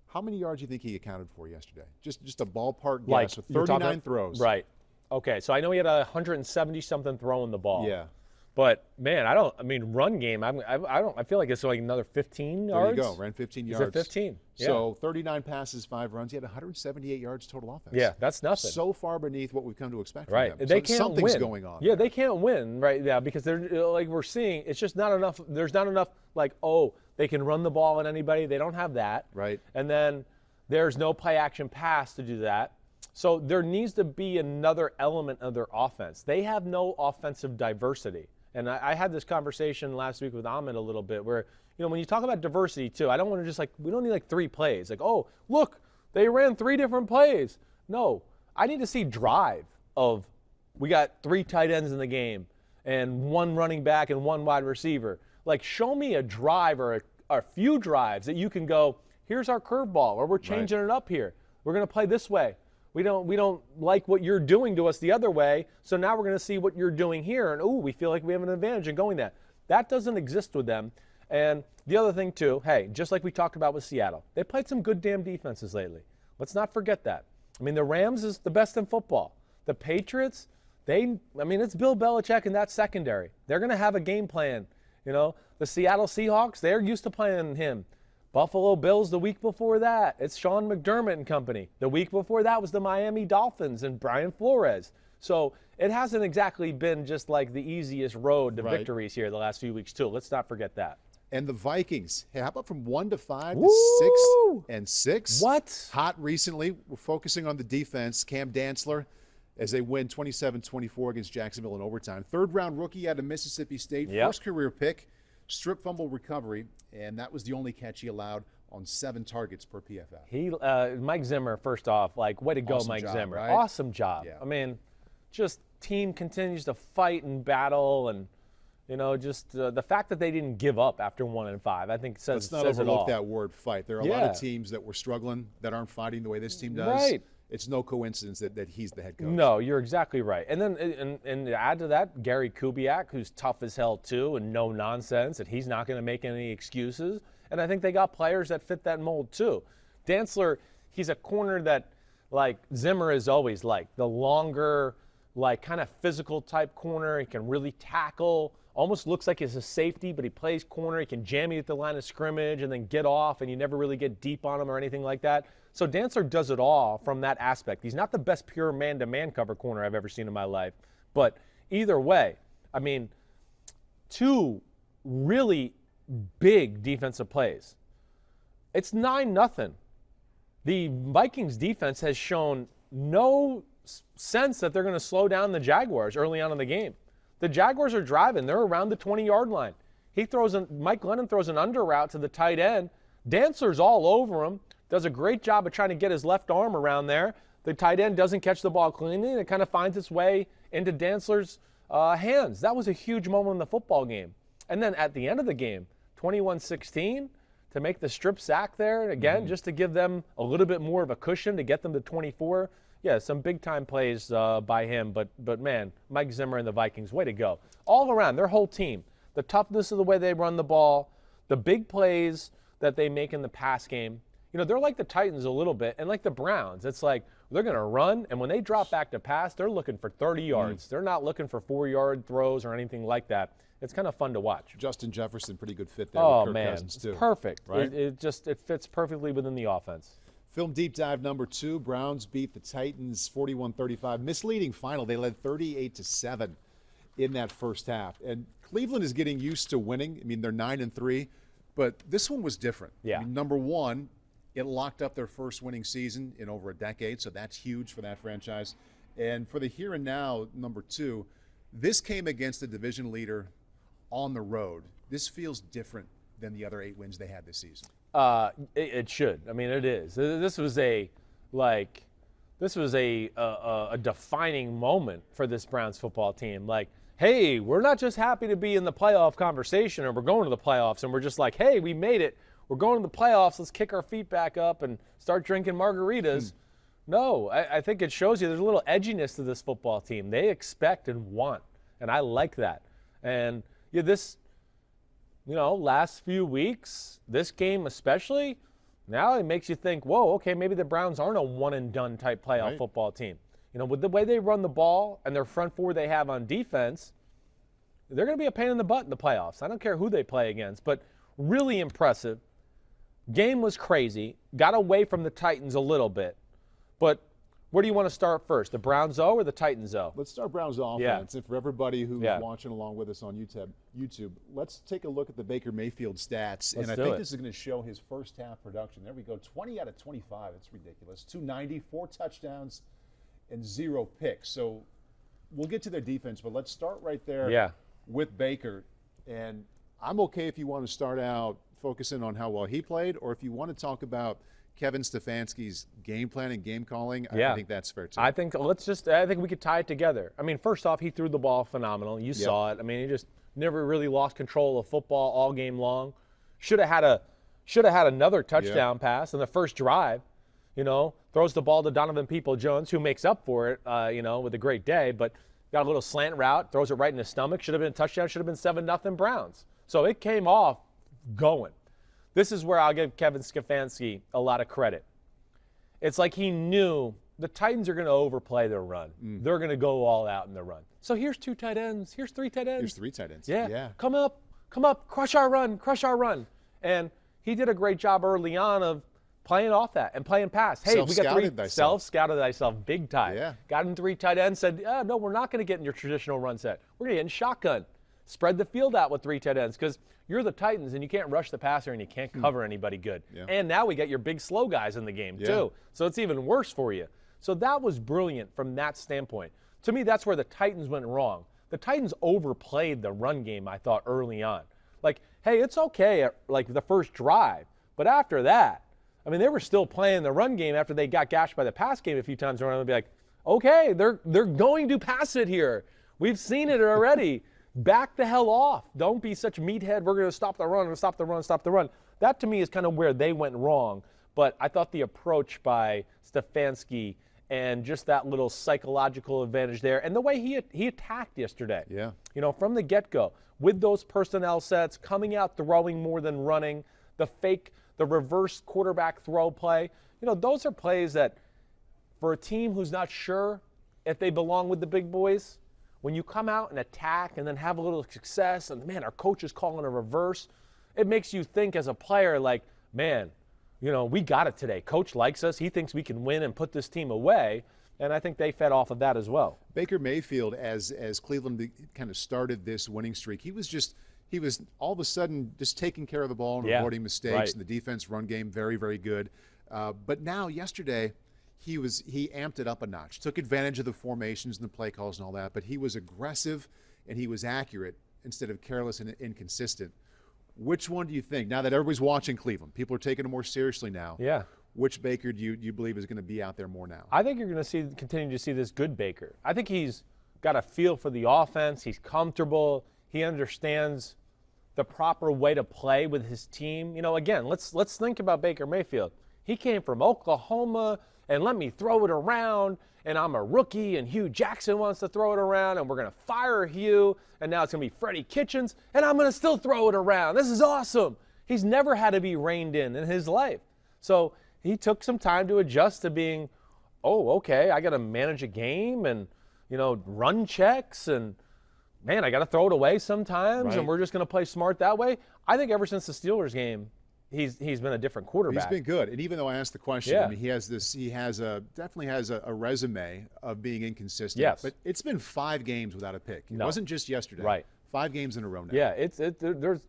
How many yards do you think he accounted for yesterday? Just a ballpark guess with 39 throws. Right. Okay, so I know he had 170-something throwing the ball. Yeah. But, man, run game, I feel like it's like another 15 yards. There you go, ran 15 yards. Is it 15? Yeah. So 39 passes, 5 runs. He had 178 yards total offense. Yeah, that's nothing. So far beneath what we've come to expect from right. them. They so can't something's win. Going on. Yeah, they can't win right now because they're like we're seeing. It's just not enough. There's not enough they can run the ball on anybody. They don't have that. Right. And then there's no play action pass to do that. So there needs to be another element of their offense. They have no offensive diversity. And I had this conversation last week with Ahmed a little bit where, when you talk about diversity too, I don't want to just we don't need 3 plays. Oh, look, they ran 3 different plays. No, I need to see drive of we got 3 tight ends in the game and 1 running back and 1 wide receiver. Show me a drive or a few drives that you can go, here's our curveball, or we're changing it up here. We're going to play this way. We don't like what you're doing to us the other way, so now we're going to see what you're doing here, and we feel like we have an advantage in going that. That doesn't exist with them. And the other thing too, hey, just like we talked about with Seattle, they played some good damn defenses lately. Let's not forget that. The Rams is the best in football. The Patriots, it's Bill Belichick and that secondary. They're going to have a game plan. The Seattle Seahawks, they're used to playing him. Buffalo Bills the week before that, it's Sean McDermott and company. The week before that was the Miami Dolphins and Brian Flores. So it hasn't exactly been just like the easiest road to victories here the last few weeks too. Let's not forget that. And the Vikings, hey, how about from 1 to 5 to 6-6? What? Hot recently. We're focusing on the defense. Cam Dantzler, as they win 27-24 against Jacksonville in overtime. 3rd-round rookie out of Mississippi State, first career pick. Strip fumble recovery, and that was the only catch he allowed on 7 targets per PFF. Mike Zimmer, first off, way to go, awesome Mike job, Zimmer. Right? Awesome job. Yeah. Just team continues to fight and battle, and the fact that they didn't give up after 1 and 5, I think says it all. Let's not overlook that word fight. There are a lot of teams that were struggling that aren't fighting the way this team does. Right. It's no coincidence that he's the head coach. No, you're exactly right. And then and to add to that, Gary Kubiak, who's tough as hell too and no nonsense, and he's not going to make any excuses. And I think they got players that fit that mold too. Dantzler, he's a corner that Zimmer is always the longer, kind of physical type corner. He can really tackle. Almost looks like he's a safety, but he plays corner. He can jam you at the line of scrimmage and then get off, and you never really get deep on him or anything like that. So Dantzler does it all from that aspect. He's not the best pure man-to-man cover corner I've ever seen in my life. But either way, 2 really big defensive plays. It's 9-0. The Vikings defense has shown no sense that they're going to slow down the Jaguars early on in the game. The Jaguars are driving. They're around the 20-yard line. Mike Glennon throws an under route to the tight end. Dantzler's all over him. Does a great job of trying to get his left arm around there. The tight end doesn't catch the ball cleanly, and it kind of finds its way into Dantzler's hands. That was a huge moment in the football game. And then at the end of the game, 21-16, to make the strip sack there, again, just to give them a little bit more of a cushion to get them to 24. Yeah, some big-time plays by him. But, man, Mike Zimmer and the Vikings, way to go. All around, their whole team. The toughness of the way they run the ball, the big plays that they make in the pass game. they're like the Titans a little bit and like the Browns. It's like they're going to run, and when they drop back to pass, they're looking for 30 yards. They're not looking for 4-yard throws or anything like that. It's kind of fun to watch. Justin Jefferson, pretty good fit there Oh, with Kirk man. Cousins, too. Perfect. Right? It fits perfectly within the offense. Film deep dive number 2, Browns beat the Titans 41-35. Misleading final. They led 38-7 in that first half. And Cleveland is getting used to winning. I mean, they're 9-3, but this one was different. Yeah. I mean, number 1, it locked up their first winning season in over a decade, so that's huge for that franchise. And for the here and now, number 2, this came against the division leader on the road. This feels different than the other 8 wins they had this season. It should. I mean, it is. This was a defining moment for this Browns football team. Like, hey, we're not just happy to be in the playoff conversation, or we're going to the playoffs, and we're just like, hey, we made it. We're going to the playoffs. Let's kick our feet back up and start drinking margaritas. No, I think it shows you there's a little edginess to this football team. They expect and want, and I like that. And last few weeks, this game especially, now it makes you think, whoa, okay, maybe the Browns aren't a one-and-done type playoff football team. With the way they run the ball and their front four they have on defense, they're going to be a pain in the butt in the playoffs. I don't care who they play against, but really impressive. Game was crazy. Got away from the Titans a little bit. But where do you want to start first, the Browns O or the Titans O? Let's start Browns offense. Yeah. And for everybody who's watching along with us on YouTube, let's take a look at the Baker Mayfield stats. Let's and I do think it. this is going to show his first half production. There we go, 20 out of 25. It's ridiculous. 290, 4 touchdowns, and 0 picks. So we'll get to their defense, but let's start right there with Baker. And I'm okay if you want to start out focusing on how well he played, or if you want to talk about Kevin Stefanski's game plan and game calling, I think that's fair too. I think we could tie it together. I mean, first off, he threw the ball phenomenal. You saw it. I mean, he just never really lost control of football all game long. Should have had another touchdown pass in the first drive. Throws the ball to Donovan Peoples-Jones, who makes up for it, with a great day, but got a little slant route, throws it right in his stomach. Should have been a touchdown. Should have been 7-0 Browns. So it came off going. This is where I'll give Kevin Stefanski a lot of credit. It's like he knew the Titans are going to overplay their run. They're going to go all out in the run. So here's 2 tight ends. Here's 3 tight ends. Here's 3 tight ends. Yeah. Come up, crush our run. And he did a great job early on of playing off that and playing pass. Hey, we got 3. Self-scouted thyself big time. Yeah. Got in 3 tight ends, said, no, we're not going to get in your traditional run set. We're going to get in shotgun. Spread the field out with 3 tight ends because you're the Titans and you can't rush the passer and you can't cover anybody good. Yeah. And now we got your big slow guys in the game too. So it's even worse for you. So that was brilliant from that standpoint. To me, that's where the Titans went wrong. The Titans overplayed the run game, I thought, early on. Like, hey, it's okay at the first drive. But after that, I mean, they were still playing the run game after they got gashed by the pass game a few times around and be like, okay, they're going to pass it here. We've seen it already. Back the hell off. Don't be such a meathead. We're going to stop the run. That, to me, is kind of where they went wrong. But I thought the approach by Stefanski and just that little psychological advantage there and the way he attacked yesterday. Yeah. From the get-go, with those personnel sets, coming out throwing more than running, the reverse quarterback throw play. Those are plays that for a team who's not sure if they belong with the big boys, when you come out and attack and then have a little success and, man, our coach is calling a reverse, it makes you think as a player like, man, we got it today. Coach likes us. He thinks we can win and put this team away. And I think they fed off of that as well. Baker Mayfield, as Cleveland kind of started this winning streak, he was all of a sudden just taking care of the ball and avoiding mistakes. And the defense run game, very, very good. But now yesterday, he amped it up a notch, took advantage of the formations and the play calls and all that, but he was aggressive and he was accurate instead of careless and inconsistent. Which one do you think, now that everybody's watching Cleveland, people are taking it more seriously now, which Baker do you believe is going to be out there more now? I think you're going to continue to see this good Baker. I think he's got a feel for the offense. He's comfortable. He understands the proper way to play with his team. Again, let's think about Baker Mayfield. He came from Oklahoma, and let me throw it around, and I'm a rookie, and Hugh Jackson wants to throw it around, and we're going to fire Hugh, and now it's going to be Freddie Kitchens, and I'm going to still throw it around. This is awesome. He's never had to be reined in his life. So he took some time to adjust to being, oh, okay, I got to manage a game and, run checks and, man, I got to throw it away sometimes and we're just going to play smart that way. I think ever since the Steelers game, he's been a different quarterback. He's been good. And even though I asked the question, I mean, he definitely has a resume of being inconsistent. Yes. But it's been 5 games without a pick. It No. wasn't just yesterday. Right. 5 games in a row now. Yeah,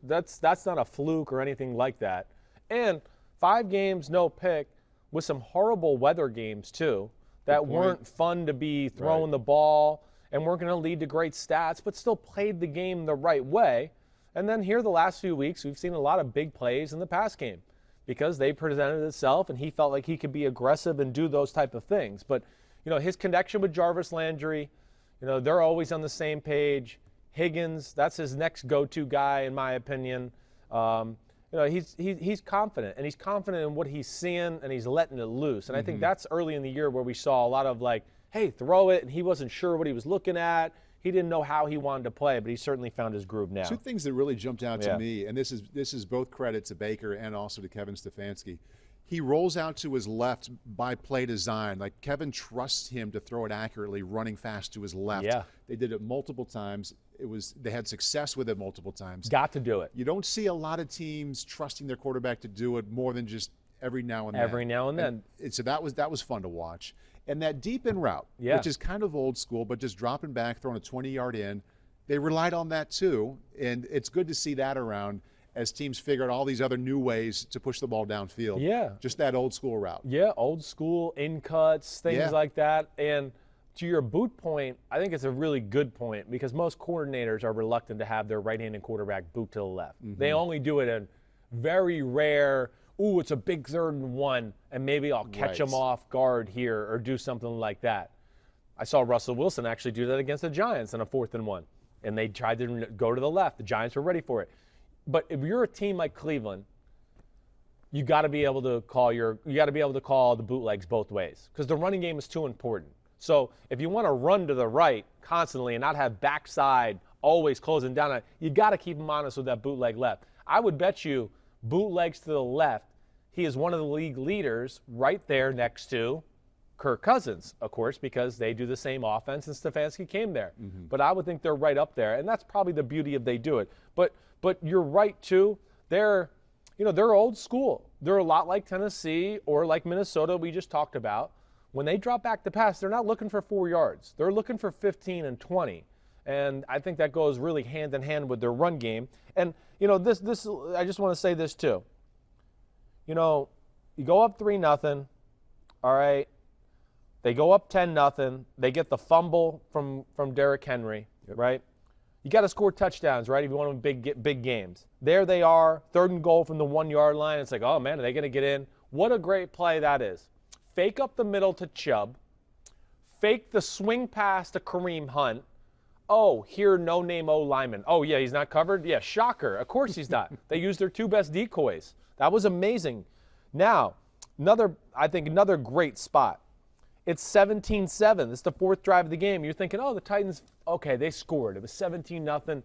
that's not a fluke or anything like that. And 5 games, no pick, with some horrible weather games too that weren't fun to be throwing the ball and weren't going to lead to great stats, but still played the game the right way. And then here the last few weeks, we've seen a lot of big plays in the pass game because they presented itself and he felt like he could be aggressive and do those type of things. But, his connection with Jarvis Landry, they're always on the same page. Higgins, that's his next go-to guy, in my opinion. He's confident, and he's confident in what he's seeing, and he's letting it loose. And I think that's early in the year where we saw a lot of hey, throw it, and he wasn't sure what he was looking at. He didn't know how he wanted to play, but he certainly found his groove now. 2 things that really jumped out to me, and this is both credit to Baker and also to Kevin Stefanski. He rolls out to his left by play design. Like Kevin trusts him to throw it accurately, running fast to his left. Yeah. They did it multiple times. They had success with it multiple times. Got to do it. You don't see a lot of teams trusting their quarterback to do it more than just every now and then. Every now and then. And so that was fun to watch. And that deep in route, which is kind of old school, but just dropping back, throwing a 20-yard in, they relied on that too. And it's good to see that around as teams figure out all these other new ways to push the ball downfield. Yeah. Just that old school route. Yeah, old school, in cuts, things like that. And to your boot point, I think it's a really good point because most coordinators are reluctant to have their right-handed quarterback boot to the left. They only do it in very rare, it's a big 3rd and 1, and maybe I'll catch them off guard here or do something like that. I saw Russell Wilson actually do that against the Giants on a 4th and 1, and they tried to go to the left. The Giants were ready for it. But if you're a team like Cleveland, you got to be able to call the bootlegs both ways because the running game is too important. So if you want to run to the right constantly and not have backside always closing down, you got to keep him honest with that bootleg left. I would bet you bootlegs to the left, he is one of the league leaders right there next to Kirk Cousins, of course, because they do the same offense and Stefanski came there. But I would think they're right up there, and that's probably the beauty of they do it. But you're right too. They're old school. They're a lot like Tennessee or like Minnesota we just talked about. When they drop back to pass, they're not looking for 4 yards. They're looking for 15 and 20. And I think that goes really hand in hand with their run game. And this I just want to say this too. You go up 3-0, all right. They go up 10-0. They get the fumble from Derrick Henry, right? You got to score touchdowns, right, if you want to get big games. There they are, 3rd and goal from the 1-yard line. It's like, oh, man, are they going to get in? What a great play that is. Fake up the middle to Chubb. Fake the swing pass to Kareem Hunt. Oh, here, no-name O-lineman. Oh, yeah, he's not covered? Yeah, shocker. Of course he's not. They used their 2 best decoys. That was amazing. Now, another great spot. It's 17-7. It's the 4th drive of the game. You're thinking, oh, the Titans, okay, they scored. It was 17-0.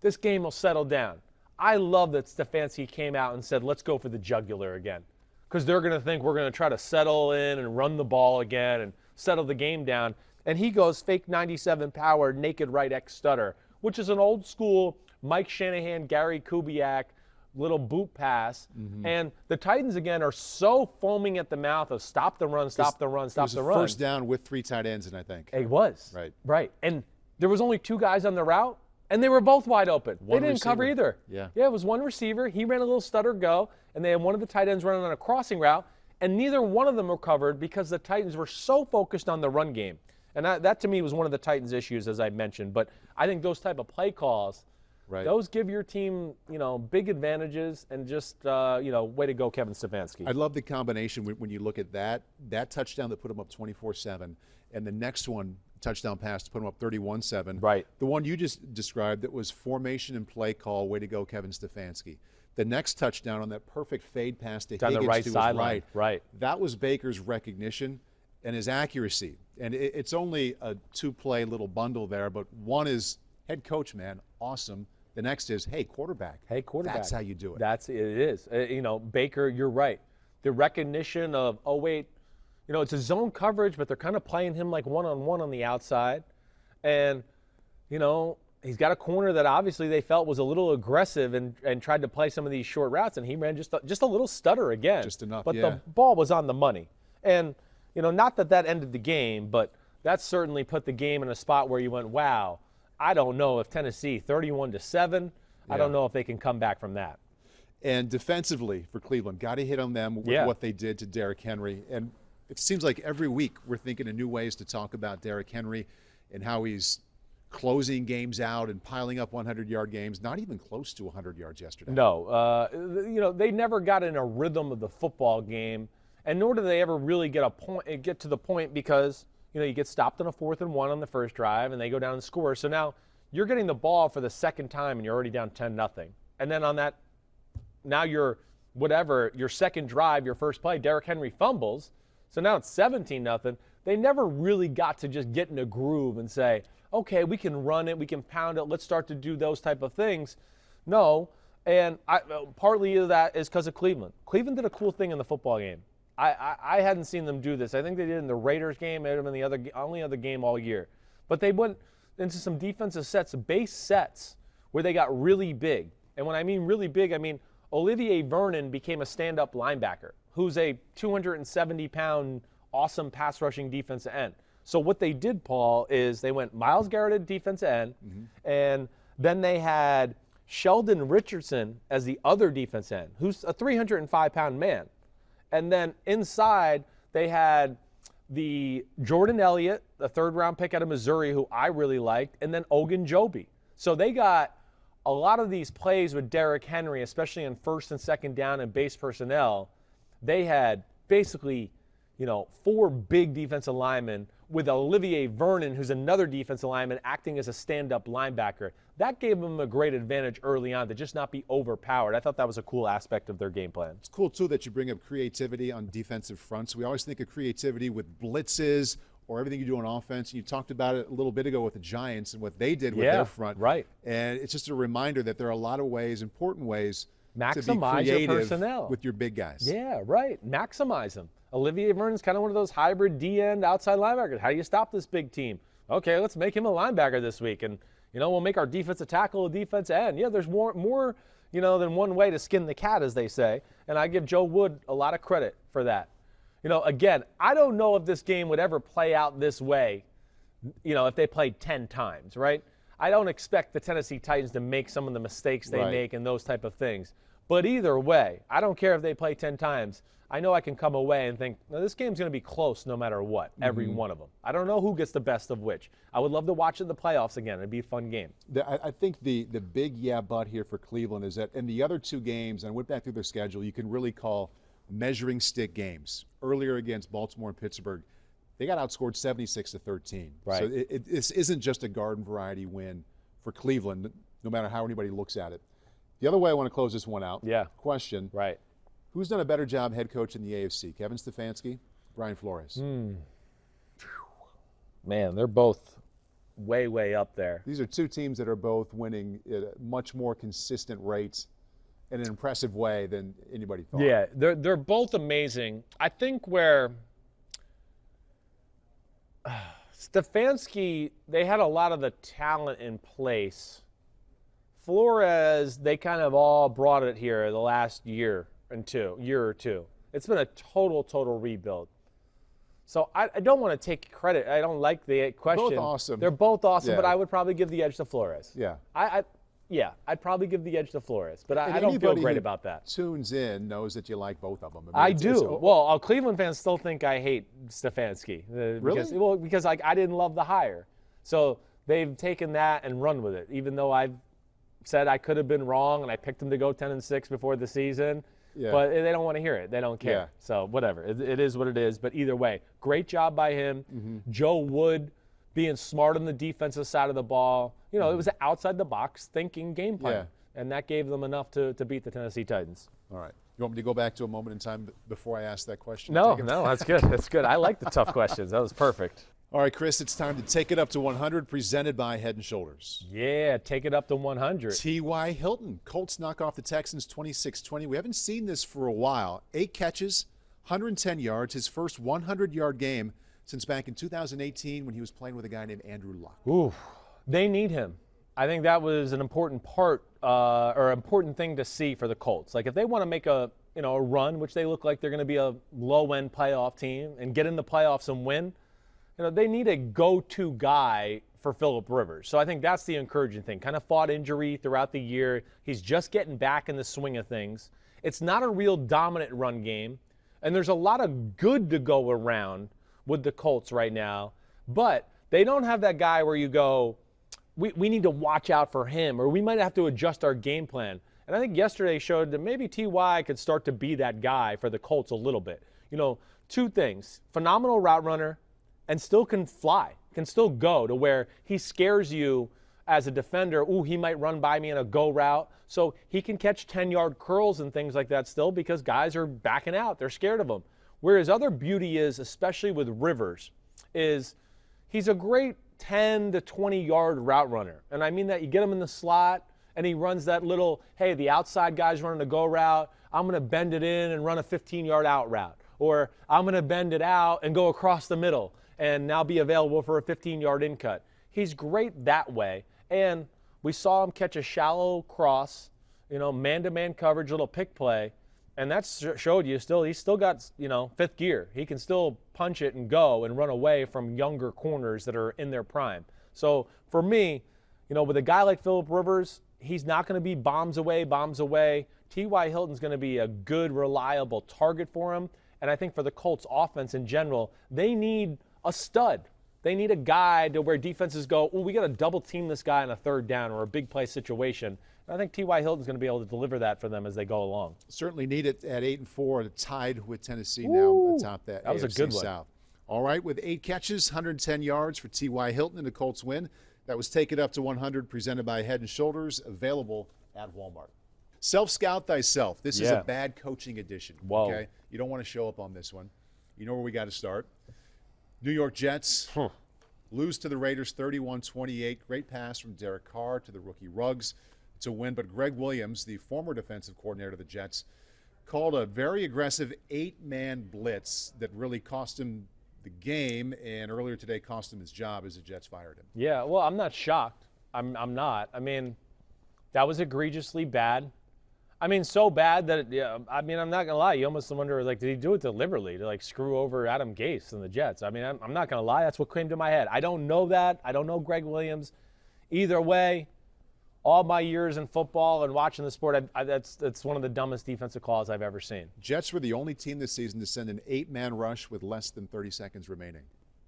This game will settle down. I love that Stefanski came out and said, let's go for the jugular again. Because they're going to think we're going to try to settle in and run the ball again and settle the game down. And he goes fake 97 power, naked right X stutter, which is an old school Mike Shanahan, Gary Kubiak little boot pass. And the Titans, again, are so foaming at the mouth of stop the run, stop the run, stop the run. First down with 3 tight ends, and I think. It was. Right. And there was only 2 guys on the route, and they were both wide open. They didn't cover either. Yeah, it was one receiver. He ran a little stutter go, and they had one of the tight ends running on a crossing route, and neither one of them were covered because the Titans were so focused on the run game. And that to me, was one of the Titans' issues, as I mentioned. But I think those type of play calls, those give your team, big advantages, and just, way to go, Kevin Stefanski. I love the combination when you look at that touchdown that put them up 24-7, and the next one, touchdown pass to put them up 31-7. Right. The one you just described that was formation and play call, way to go, Kevin Stefanski. The next touchdown on that perfect fade pass to Higgins the right to his sideline. Right. That was Baker's recognition and his accuracy. And it's only a 2-play little bundle there, but one is head coach, man, awesome. The next is, hey, quarterback. Hey, quarterback. That's how you do it. It is. Baker, you're right. the recognition of, oh, wait, it's a zone coverage, but they're kind of playing him like one-on-one on the outside. And, he's got a corner that obviously they felt was a little aggressive and tried to play some of these short routes, and he ran just a little stutter again. Just enough, but yeah. the ball was on the money. And, not that ended the game, but that certainly put the game in a spot where you went, wow, I don't know if Tennessee 31-7, I don't know if they can come back from that. And defensively for Cleveland, got to hit on them with what they did to Derrick Henry. And it seems like every week we're thinking of new ways to talk about Derrick Henry and how he's closing games out and piling up 100-yard games, not even close to 100 yards yesterday. No. They never got in a rhythm of the football game, and nor do they ever really get to the point because, you get stopped on a 4th and 1 on the first drive, and they go down and score. So now you're getting the ball for the second time, and you're already down 10-0. And then on that, now your second drive, your first play, Derrick Henry fumbles. So now it's 17-0. They never really got to just get in a groove and say, okay, we can run it, we can pound it, let's start to do those type of things. No, and partly of that is because of Cleveland. Cleveland did a cool thing in the football game. I hadn't seen them do this. I think they did in the Raiders game, maybe in the only other game all year. But they went into some defensive sets, base sets, where they got really big. And when I mean really big, I mean Olivier Vernon became a stand-up linebacker who's a 270-pound, awesome pass-rushing defensive end. So what they did, Paul, is they went Myles Garrett at defensive end, and then they had Sheldon Richardson as the other defensive end, who's a 305-pound man. And then inside, they had the Jordan Elliott, the 3rd-round pick out of Missouri, who I really liked, and then Ogunjobi. So they got a lot of these plays with Derrick Henry, especially in 1st and 2nd down and base personnel. They had basically, 4 big defensive linemen with Olivier Vernon, who's another defensive lineman, acting as a stand-up linebacker. That gave them a great advantage early on to just not be overpowered. I thought that was a cool aspect of their game plan. It's cool, too, that you bring up creativity on defensive fronts. We always think of creativity with blitzes or everything you do on offense. You talked about it a little bit ago with the Giants and what they did with their front. Right. And it's just a reminder that there are a lot of ways, important ways, maximize to be creative your personnel with your big guys. Yeah, right. Maximize them. Olivier Vernon's kind of one of those hybrid D-end outside linebackers. How do you stop this big team? Okay, let's make him a linebacker this week, and we'll make our defensive tackle a defensive end. Yeah, there's more than one way to skin the cat, as they say, and I give Joe Wood a lot of credit for that. Again, I don't know if this game would ever play out this way, if they played 10 times, right? I don't expect the Tennessee Titans to make some of the mistakes they make and those type of things. But either way, I don't care if they play 10 times. I know I can come away and think, this game's going to be close no matter what, every one of them. I don't know who gets the best of which. I would love to watch it in the playoffs again. It'd be a fun game. I think the big but here for Cleveland is that in the other 2 games, and I went back through their schedule, you can really call measuring stick games. Earlier against Baltimore and Pittsburgh, they got outscored 76-13. Right. So this isn't just a garden variety win for Cleveland, no matter how anybody looks at it. The other way I want to close this one out. Question. Right. Who's done a better job head coach in the AFC, Kevin Stefanski, Brian Flores? Man, they're both way, way up there. These are 2 teams that are both winning at a much more consistent rate in an impressive way than anybody thought. Yeah, they're both amazing. I think where Stefanski, they had a lot of the talent in place. Flores, they kind of all brought it here the last year or two. It's been a total rebuild. So I don't want to take credit. I don't like the question. Both awesome. They're both awesome, but Yeah. I would probably give the edge to Flores. Yeah. I'd probably give the edge to Flores, but I And don't feel anybody great who about that. Tunes in knows that you like both of them. I it's- do. it's- Well, Cleveland fans still think I hate Stefanski. Really? Because I didn't love the hire. So they've taken that and run with it, even though I've said I could have been wrong and I picked them to go 10-6 before the season. Yeah. But they don't want to hear it. They don't care. Yeah. So whatever. It is what it is. But either way, great job by him. Joe Wood being smart on the defensive side of the ball. It was an outside-the-box thinking game plan. And that gave them enough to beat the Tennessee Titans. All right. You want me to go back to a moment in time before I ask that question? No, Take it- that's good. That's good. I like the tough questions. That was perfect. All right, Chris, it's time to take it up to 100, presented by Head & Shoulders. Yeah, take it up to 100. T.Y. Hilton. Colts knock off the Texans 26-20. We haven't seen this for a while. 8 catches, 110 yards, his first 100-yard game since back in 2018 when he was playing with a guy named Andrew Luck. Ooh, they need him. I think that was an important part or important thing to see for the Colts. Like if they want to make a run, which they look like they're going to be a low-end playoff team and get in the playoffs and win, they need a go-to guy for Phillip Rivers. So I think that's the encouraging thing. Kind of fought injury throughout the year. He's just getting back in the swing of things. It's not a real dominant run game, and there's a lot of good to go around with the Colts right now, but they don't have that guy where you go, we need to watch out for him, or we might have to adjust our game plan. And I think yesterday showed that maybe T.Y. could start to be that guy for the Colts a little bit. Two things, phenomenal route runner and still can fly, can still go to where he scares you as a defender. Ooh, he might run by me in a go route. So he can catch 10-yard curls and things like that still because guys are backing out. They're scared of him. Where his other beauty is, especially with Rivers, is he's a great 10 to 20-yard route runner. And I mean that you get him in the slot and he runs that little, hey, the outside guy's running a go route. I'm going to bend it in and run a 15-yard out route. Or I'm going to bend it out and go across the middle and now be available for a 15-yard in cut. He's great that way. And we saw him catch a shallow cross, man-to-man coverage, little pick play. And that showed you he's still got, fifth gear. He can still punch it and go and run away from younger corners that are in their prime. So for me, with a guy like Phillip Rivers, he's not going to be bombs away. T.Y. Hilton's going to be a good, reliable target for him. And I think for the Colts offense in general, they need a stud. They need a guy to where defenses go, we got to double team this guy on a third down or a big play situation. I think T.Y. Hilton's going to be able to deliver that for them as they go along. Certainly need it at 8-4, tied with Tennessee now atop that. That was AFC a good one. South. All right, with 8 catches, 110 yards for T.Y. Hilton and the Colts win. That was taken up to 100, presented by Head & Shoulders, available at Walmart. Self-scout thyself. This is a bad coaching edition. Whoa. Okay, you don't want to show up on this one. You know where we got to start. New York Jets lose to the Raiders 31-28. Great pass from Derek Carr to the rookie Ruggs to win, but Gregg Williams, the former defensive coordinator of the Jets, called a very aggressive 8-man blitz that really cost him the game, and earlier today cost him his job as the Jets fired him. Yeah, well, I'm not shocked. I'm not. I mean, that was egregiously bad. I mean, so bad that, I'm not going to lie. You almost wonder, did he do it deliberately to, screw over Adam Gase and the Jets? I mean, I'm not going to lie. That's what came to my head. I don't know that. I don't know Gregg Williams. Either way, all my years in football and watching the sport, that's one of the dumbest defensive calls I've ever seen. Jets were the only team this season to send an 8-man rush with less than 30 seconds remaining.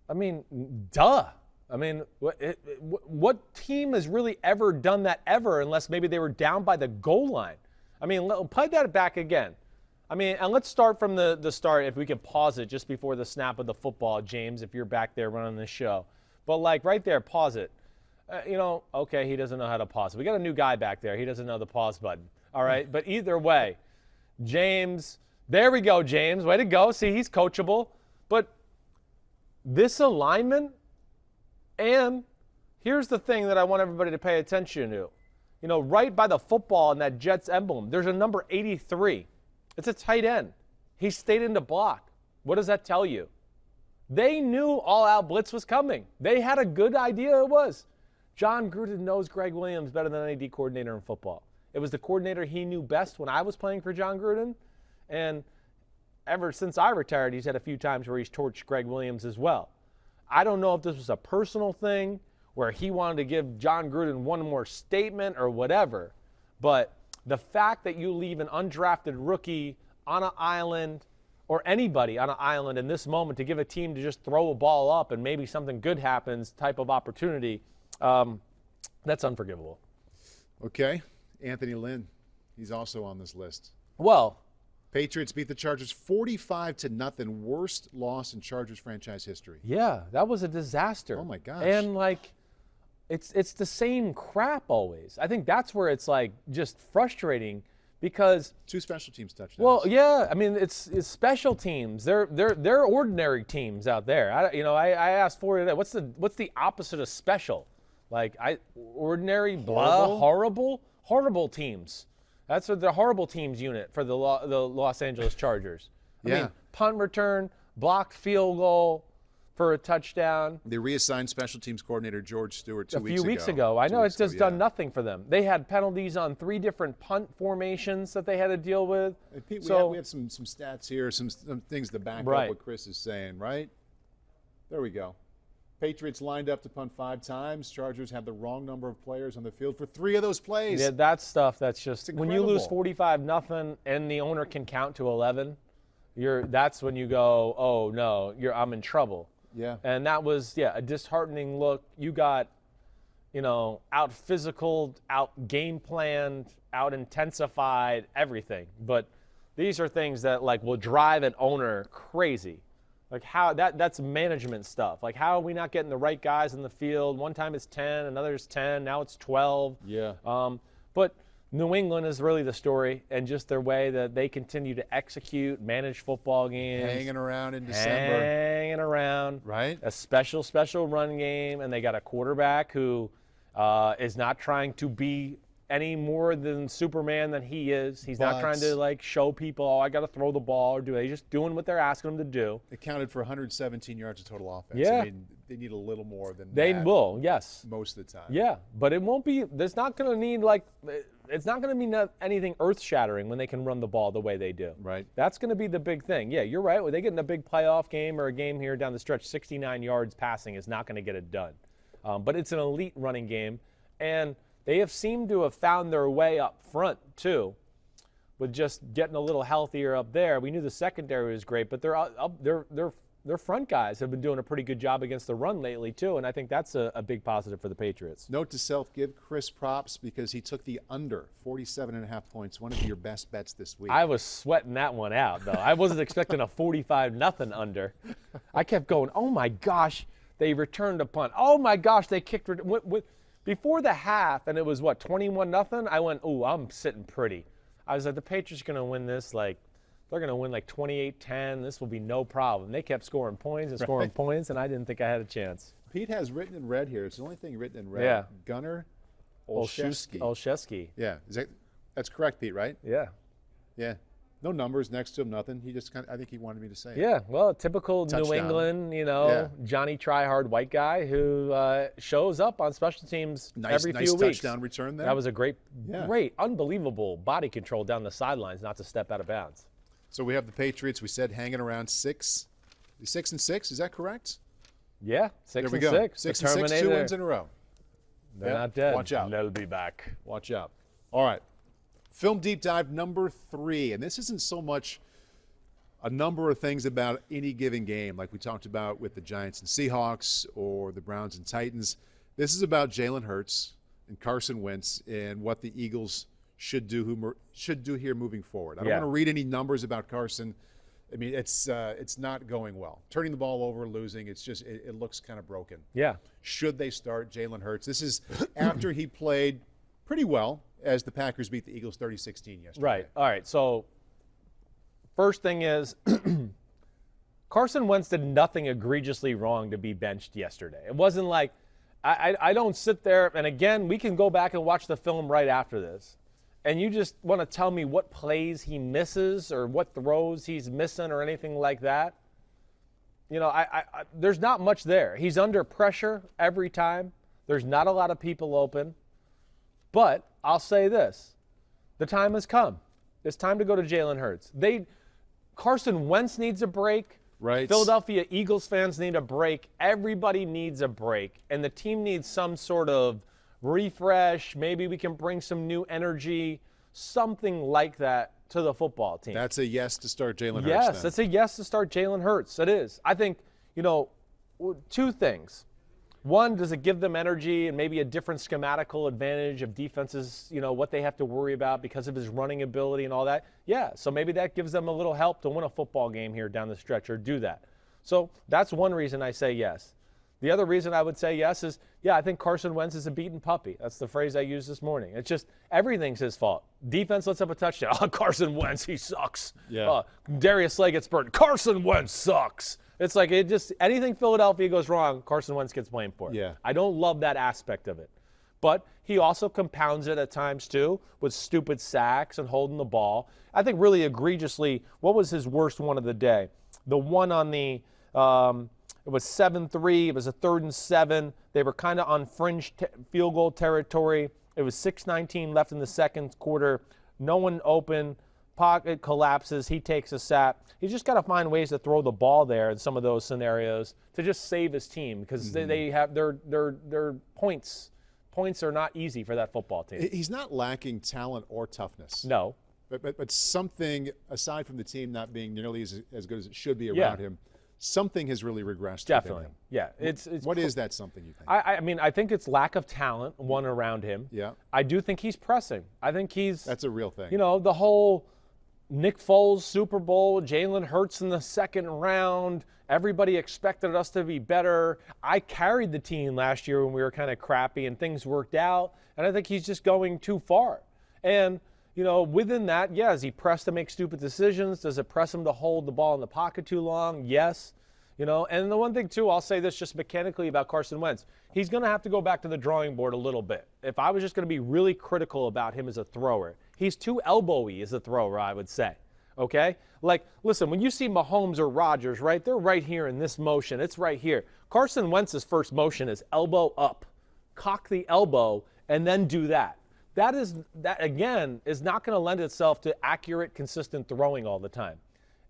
I mean, duh. I mean, what team has really ever done that ever unless maybe they were down by the goal line? I mean, play that back again. I mean, and let's start from the start, if we could pause it just before the snap of the football, James, if you're back there running the show. But, right there, pause it. Okay, he doesn't know how to pause it. We got a new guy back there. He doesn't know the pause button. All right, but either way, James, there we go, James. Way to go. See, he's coachable. But this alignment, and here's the thing that I want everybody to pay attention to. Right by the football in that Jets emblem, there's a number 83. It's a tight end. He stayed in the block. What does that tell you? They knew all-out blitz was coming. They had a good idea it was. John Gruden knows Gregg Williams better than any D coordinator in football. It was the coordinator he knew best when I was playing for John Gruden. And ever since I retired, he's had a few times where he's torched Gregg Williams as well. I don't know if this was a personal thing where he wanted to give John Gruden one more statement or whatever. But the fact that you leave an undrafted rookie on an island or anybody on an island in this moment to give a team to just throw a ball up and maybe something good happens type of opportunity, that's unforgivable. Okay. Anthony Lynn, he's also on this list. Well, Patriots beat the Chargers 45-0, worst loss in Chargers franchise history. Yeah, that was a disaster. Oh my gosh. And it's the same crap always. I think that's where it's just frustrating because 2 special teams touchdowns. Well, yeah, I mean it's special teams. They're ordinary teams out there. I asked for it. What's the opposite of special? Ordinary, blah, horrible teams. That's what the horrible teams unit for the Los Angeles Chargers. I mean, punt return, blocked field goal for a touchdown. They reassigned special teams coordinator George Stewart a few weeks ago. I know it's just done nothing for them. They had penalties on 3 different punt formations that they had to deal with. And Pete, so, we have some stats here, some things to back up what Chris is saying, right? There we go. Patriots lined up to punt 5 times. Chargers had the wrong number of players on the field for 3 of those plays. Yeah, that's stuff that's just, when you lose 45-0 and the owner can count to 11, that's when you go, oh no, I'm in trouble. Yeah. And that was, a disheartening look. You got, out physical, out game planned, out intensified, everything. But these are things that will drive an owner crazy. Like how that's management stuff. Like how are we not getting the right guys in the field? One time it's 10, another is 10, now it's 12. Yeah. But New England is really the story, and just their way that they continue to execute, manage football games. Hanging around in December. Hanging around. Right. A special run game, and they got a quarterback who is not trying to be any more than Superman than he is. He's not trying to show people, oh, I got to throw the ball or do they just doing what they're asking him to do. It counted for 117 yards of total offense. Yeah. I mean, they need a little more than they that. Will, yes. Most of the time. Yeah, but it won't be. There's not going to need it's not going to mean anything earth-shattering when they can run the ball the way they do. Right. That's going to be the big thing. Yeah, you're right. When they get in a big playoff game or a game here down the stretch, 69 yards passing is not going to get it done. But it's an elite running game, and they have seemed to have found their way up front too, with just getting a little healthier up there. We knew the secondary was great, but their front guys have been doing a pretty good job against the run lately too, and I think that's a big positive for the Patriots. Note to self, give Chris props because he took the under 47.5 points, one of your best bets this week. I was sweating that one out, though. I wasn't expecting a 45-0 under. I kept going, oh my gosh, they returned a punt. Oh my gosh, they kicked before the half, and it was, 21-0? I went, ooh, I'm sitting pretty. I was like, the Patriots are going to win this, they're going to win 28-10. This will be no problem. They kept scoring points and scoring points, and I didn't think I had a chance. Pete has written in red here. It's the only thing written in red. Yeah. Gunnar Olszewski. Olszewski. Yeah. That's correct, Pete, right? Yeah. Yeah. No numbers next to him, nothing. He just I think he wanted me to say it. Yeah, well, typical New England, Johnny try-hard white guy who shows up on special teams every few weeks. Nice touchdown return there. That was a great, unbelievable body control down the sidelines not to step out of bounds. So we have the Patriots, we said, hanging around 6. 6-6, is that correct? Yeah, 6-6. There we go. 6-6, 2 wins in a row. They're not dead. Watch out. They'll be back. Watch out. All right. Film deep dive number 3, and this isn't so much a number of things about any given game like we talked about with the Giants and Seahawks or the Browns and Titans. This is about Jalen Hurts and Carson Wentz and what the Eagles should do here moving forward. I don't want to read any numbers about Carson. I mean, it's not going well. Turning the ball over, losing, it looks kind of broken. Yeah. Should they start Jalen Hurts? This is after he played pretty well as the Packers beat the Eagles 30-16 yesterday. Right. All right. So first thing is Carson Wentz did nothing egregiously wrong to be benched yesterday. It wasn't like I don't sit there, and again, we can go back and watch the film right after this, and you just want to tell me what plays he misses or what throws he's missing or anything like that. There's not much there. He's under pressure every time. There's not a lot of people open. But I'll say this. The time has come. It's time to go to Jalen Hurts. Carson Wentz needs a break. Right. Philadelphia Eagles fans need a break. Everybody needs a break. And the team needs some sort of refresh. Maybe we can bring some new energy, something like that to the football team. That's a yes to start Jalen Hurts. Yes, that's a yes to start Jalen Hurts. It is. I think, 2 things. One, does it give them energy and maybe a different schematical advantage of defenses, what they have to worry about because of his running ability and all that? Yeah, so maybe that gives them a little help to win a football game here down the stretch or do that. So that's one reason I say yes. The other reason I would say yes is, I think Carson Wentz is a beaten puppy. That's the phrase I used this morning. It's just everything's his fault. Defense lets up a touchdown. Oh, Carson Wentz, he sucks. Yeah. Darius Slay gets burned. Carson Wentz sucks. It's like anything Philadelphia goes wrong, Carson Wentz gets blamed for it. Yeah. I don't love that aspect of it. But he also compounds it at times too with stupid sacks and holding the ball. I think really egregiously, what was his worst one of the day? The one on the it was 7-3. It was a 3rd and 7. They were kind of on fringe field goal territory. It was 6:19 left in the second quarter. No one open. Pocket collapses. He takes a sack. He's just got to find ways to throw the ball there in some of those scenarios to just save his team because they have their points. Points are not easy for that football team. He's not lacking talent or toughness. No. But something, aside from the team not being nearly as good as it should be around him, something has really regressed. Definitely. Him. Yeah. What is that something you think? I mean, I think it's lack of talent, one around him. Yeah. I do think he's pressing. I think That's a real thing. You know, the whole Nick Foles Super Bowl, Jalen Hurts in the second round. Everybody expected us to be better. I carried the team last year when we were kind of crappy and things worked out. And I think he's just going too far. And, you know, within that, yeah, is he pressed to make stupid decisions? Does it press him to hold the ball in the pocket too long? Yes. You know, and the one thing, too, I'll say this just mechanically about Carson Wentz. He's going to have to go back to the drawing board a little bit. If I was just going to be really critical about him as a thrower, he's too elbowy as a thrower, I would say. Okay? Like, listen, when you see Mahomes or Rodgers, right, they're right here in this motion. It's right here. Carson Wentz's first motion is elbow up. Cock the elbow and then do that. That again, is not going to lend itself to accurate, consistent throwing all the time.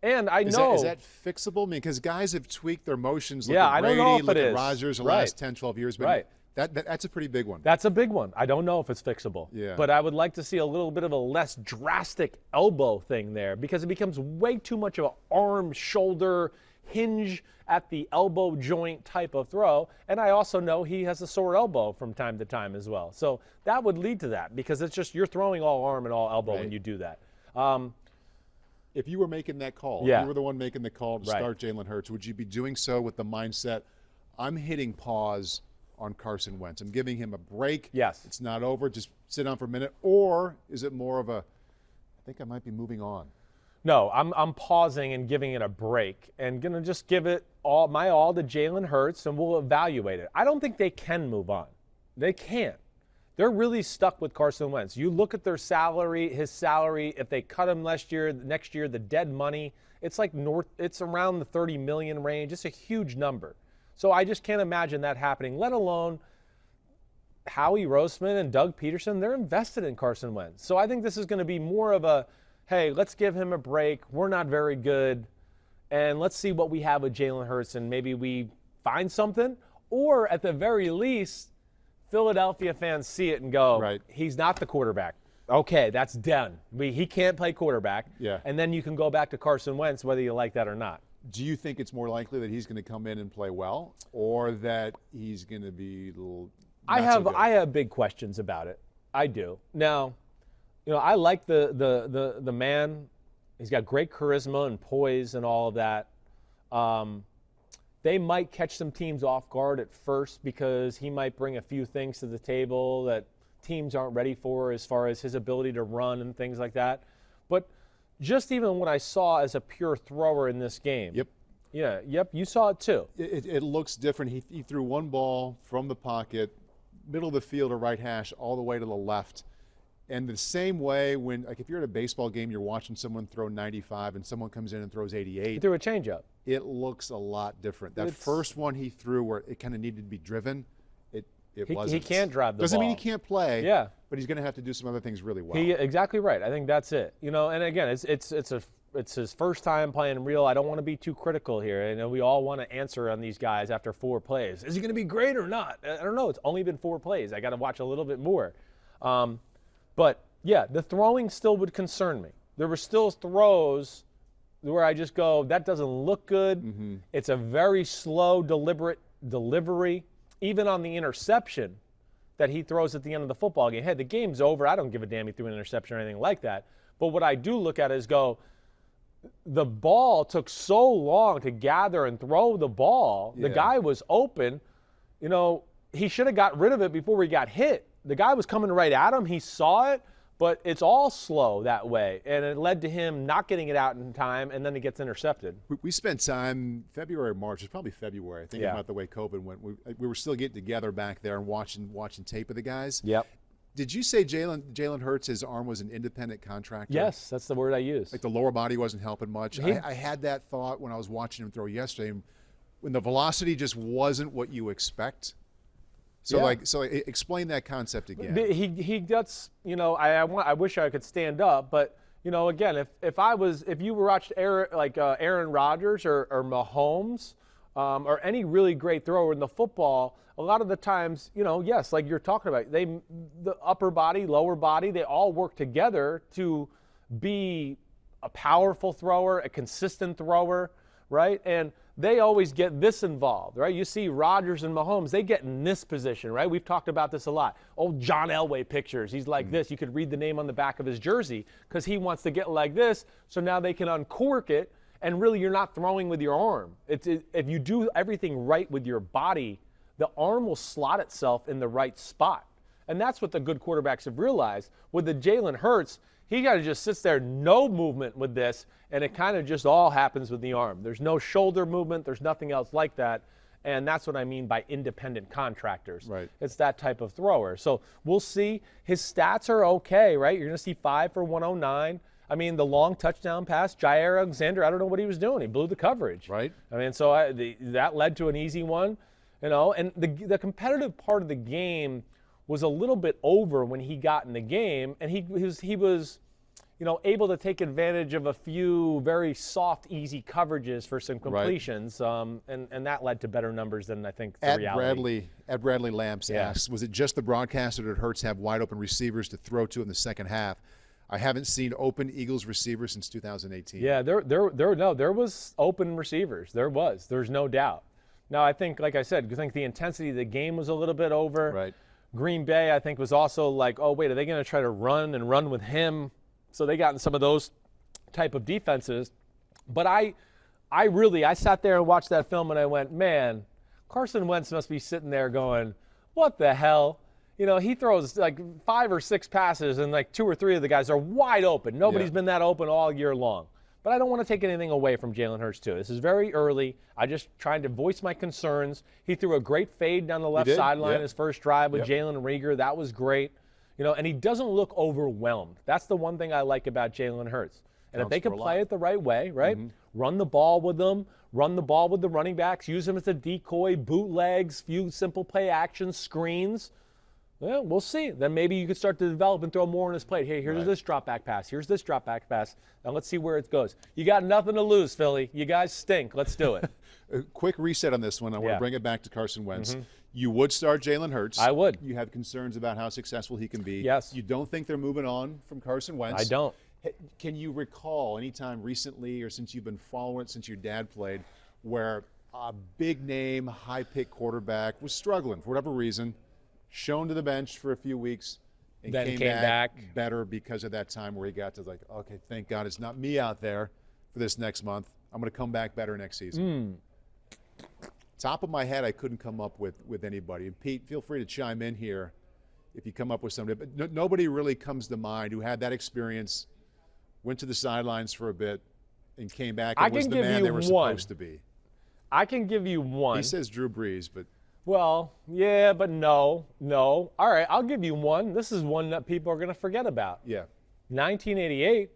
And I know. Is that fixable? I mean, because guys have tweaked their motions. Look Yeah, at I Brady, don't know if look it at is. Rodgers the Right. last 10, 12 years. But Right. that's a pretty big one. That's a big one. I don't know if it's fixable. Yeah. But I would like to see a little bit of a less drastic elbow thing there because it becomes way too much of an arm, shoulder, hinge at the elbow joint type of throw. And I also know he has a sore elbow from time to time as well. So that would lead to that because it's just you're throwing all arm and all elbow when you do that. If you were making that call, Yeah. if you were the one making the call to Right. start Jalen Hurts, would you be doing so with the mindset, I'm hitting pause on Carson Wentz. I'm giving him a break. Yes. It's not over. Just sit down for a minute. Or is it more of a, I think I might be moving on? No, I'm pausing and giving it a break and going to just give it all to Jalen Hurts and we'll evaluate it. I don't think they can move on. They can't. They're really stuck with Carson Wentz. You look at their salary, his salary, if they cut him next year, the dead money, it's around the 30 million range. It's a huge number. So I just can't imagine that happening, let alone Howie Roseman and Doug Peterson, they're invested in Carson Wentz. So I think this is going to be more of a, hey, let's give him a break. We're not very good. And let's see what we have with Jalen Hurts and maybe we find something. Or at the very least, Philadelphia fans see it and go, Right. He's not the quarterback. Okay, that's done. He can't play quarterback. Yeah. And then you can go back to Carson Wentz whether you like that or not. Do you think it's more likely that he's going to come in and play well or that he's going to be a little I not so good? have big questions about it. I do. Now, you know, I like the man. He's got great charisma and poise and all of that. They might catch some teams off guard at first because he might bring a few things to the table that teams aren't ready for as far as his ability to run and things like that. But just even what I saw as a pure thrower in this game. Yep. Yeah, yep, you saw it too. It looks different. He threw one ball from the pocket, middle of the field or right hash, all the way to the left. And the same way when, like if you're at a baseball game, you're watching someone throw 95 and someone comes in and throws He 88, threw a changeup. it looks a lot different. That It's- first one he threw where it kind of needed to be driven, it He wasn't. can't drive the Doesn't mean he ball. can't play, Yeah. but he's going to have to do some other things really well. Exactly right. I think that's it. You know, and again, it's his first time playing real. I don't want to be too critical here. I know we all want to answer on these guys after 4 plays. Is he going to be great or not? I don't know. It's only been 4 plays. I got to watch a little bit more. But yeah, the throwing still would concern me. There were still throws where I just go, that doesn't look good. Mm-hmm. It's a very slow, deliberate delivery. Even on the interception that he throws at the end of the football game. Hey, the game's over. I don't give a damn he threw an interception or anything like that. But what I do look at is go, the ball took so long to gather and throw the ball. The Yeah. guy was open. You know, he should have got rid of it before he got hit. The guy was coming right at him. He saw it. But it's all slow that way, and it led to him not getting it out in time, and then it gets intercepted. We spent time, February, March, it's probably February, thinking about the way COVID went. We were still getting together back there and watching tape of the guys. Yep. Did you say Jalen Hurts, his arm was an independent contractor? Yes, that's the word I used. Like the lower body wasn't helping much. I had that thought when I was watching him throw yesterday, when the velocity just wasn't what you expect. So explain that concept again. He gets, I wish I could stand up, but again, if you watched Aaron Rodgers or Mahomes or any really great thrower in the football, a lot of the times, yes, like you're talking about, the upper body, lower body, they all work together to be a powerful thrower, a consistent thrower, right? And they always get this involved, right? You see Rodgers and Mahomes, they get in this position, right? We've talked about this a lot. Old John Elway pictures. He's like this. You could read the name on the back of his jersey because he wants to get like this, so now they can uncork it, and really you're not throwing with your arm. If you do everything right with your body, the arm will slot itself in the right spot. And that's what the good quarterbacks have realized. With the Jalen Hurts, he got to just sits there, no movement with this, and it kind of just all happens with the arm. There's no shoulder movement. There's nothing else like that. And that's what I mean by independent contractors. Right. It's that type of thrower. So we'll see. His stats are okay, right? You're going to see 5 for 109. I mean, the long touchdown pass, Jair Alexander, I don't know what he was doing. He blew the coverage. Right. I mean, so that led to an easy one. And the competitive part of the game was a little bit over when he got in the game, and he was able to take advantage of a few very soft, easy coverages for some completions, and that led to better numbers than I think the reality. Bradley Lamps asks, was it just the broadcaster that Hurts have wide open receivers to throw to in the second half? I haven't seen open Eagles receivers since 2018. Yeah, there was open receivers. There's no doubt. Now, I think, like I said, I think the intensity of the game was a little bit over. Right. Green Bay, I think, was also like, oh, wait, are they going to try to run with him? So they got in some of those type of defenses. But I sat there and watched that film and I went, man, Carson Wentz must be sitting there going, what the hell? He throws like 5 or 6 passes and like 2 or 3 of the guys are wide open. Nobody's been that open all year long. But I don't want to take anything away from Jalen Hurts, too. This is very early. I just trying to voice my concerns. He threw a great fade down the left sideline his first drive with Jalen Reagor. That was great. And he doesn't look overwhelmed. That's the one thing I like about Jalen Hurts. And if they can play it the right way, right? Run the ball with them, run the ball with the running backs, use them as a decoy, bootlegs, few simple play actions, screens. Well, we'll see. Then maybe you could start to develop and throw more on his plate. Hey, here's this drop back pass. Here's this drop back pass. Now let's see where it goes. You got nothing to lose, Philly. You guys stink. Let's do it. A quick reset on this one. I want to bring it back to Carson Wentz. You would start Jalen Hurts. I would. You have concerns about how successful he can be. Yes. You don't think they're moving on from Carson Wentz. I don't. Can you recall any time recently or since you've been following it since your dad played where a big name, high-pick quarterback was struggling for whatever reason, shown to the bench for a few weeks, and then came back better because of that time where he got to like, okay, thank God it's not me out there for this next month. I'm going to come back better next season. Top of my head, I couldn't come up with anybody. And Pete, feel free to chime in here if you come up with somebody. But nobody really comes to mind who had that experience, went to the sidelines for a bit, and came back and was the man they were supposed to be. I can give you one. He says Drew Brees, but... Well, yeah, but no. All right, I'll give you one. This is one that people are going to forget about. Yeah. 1988,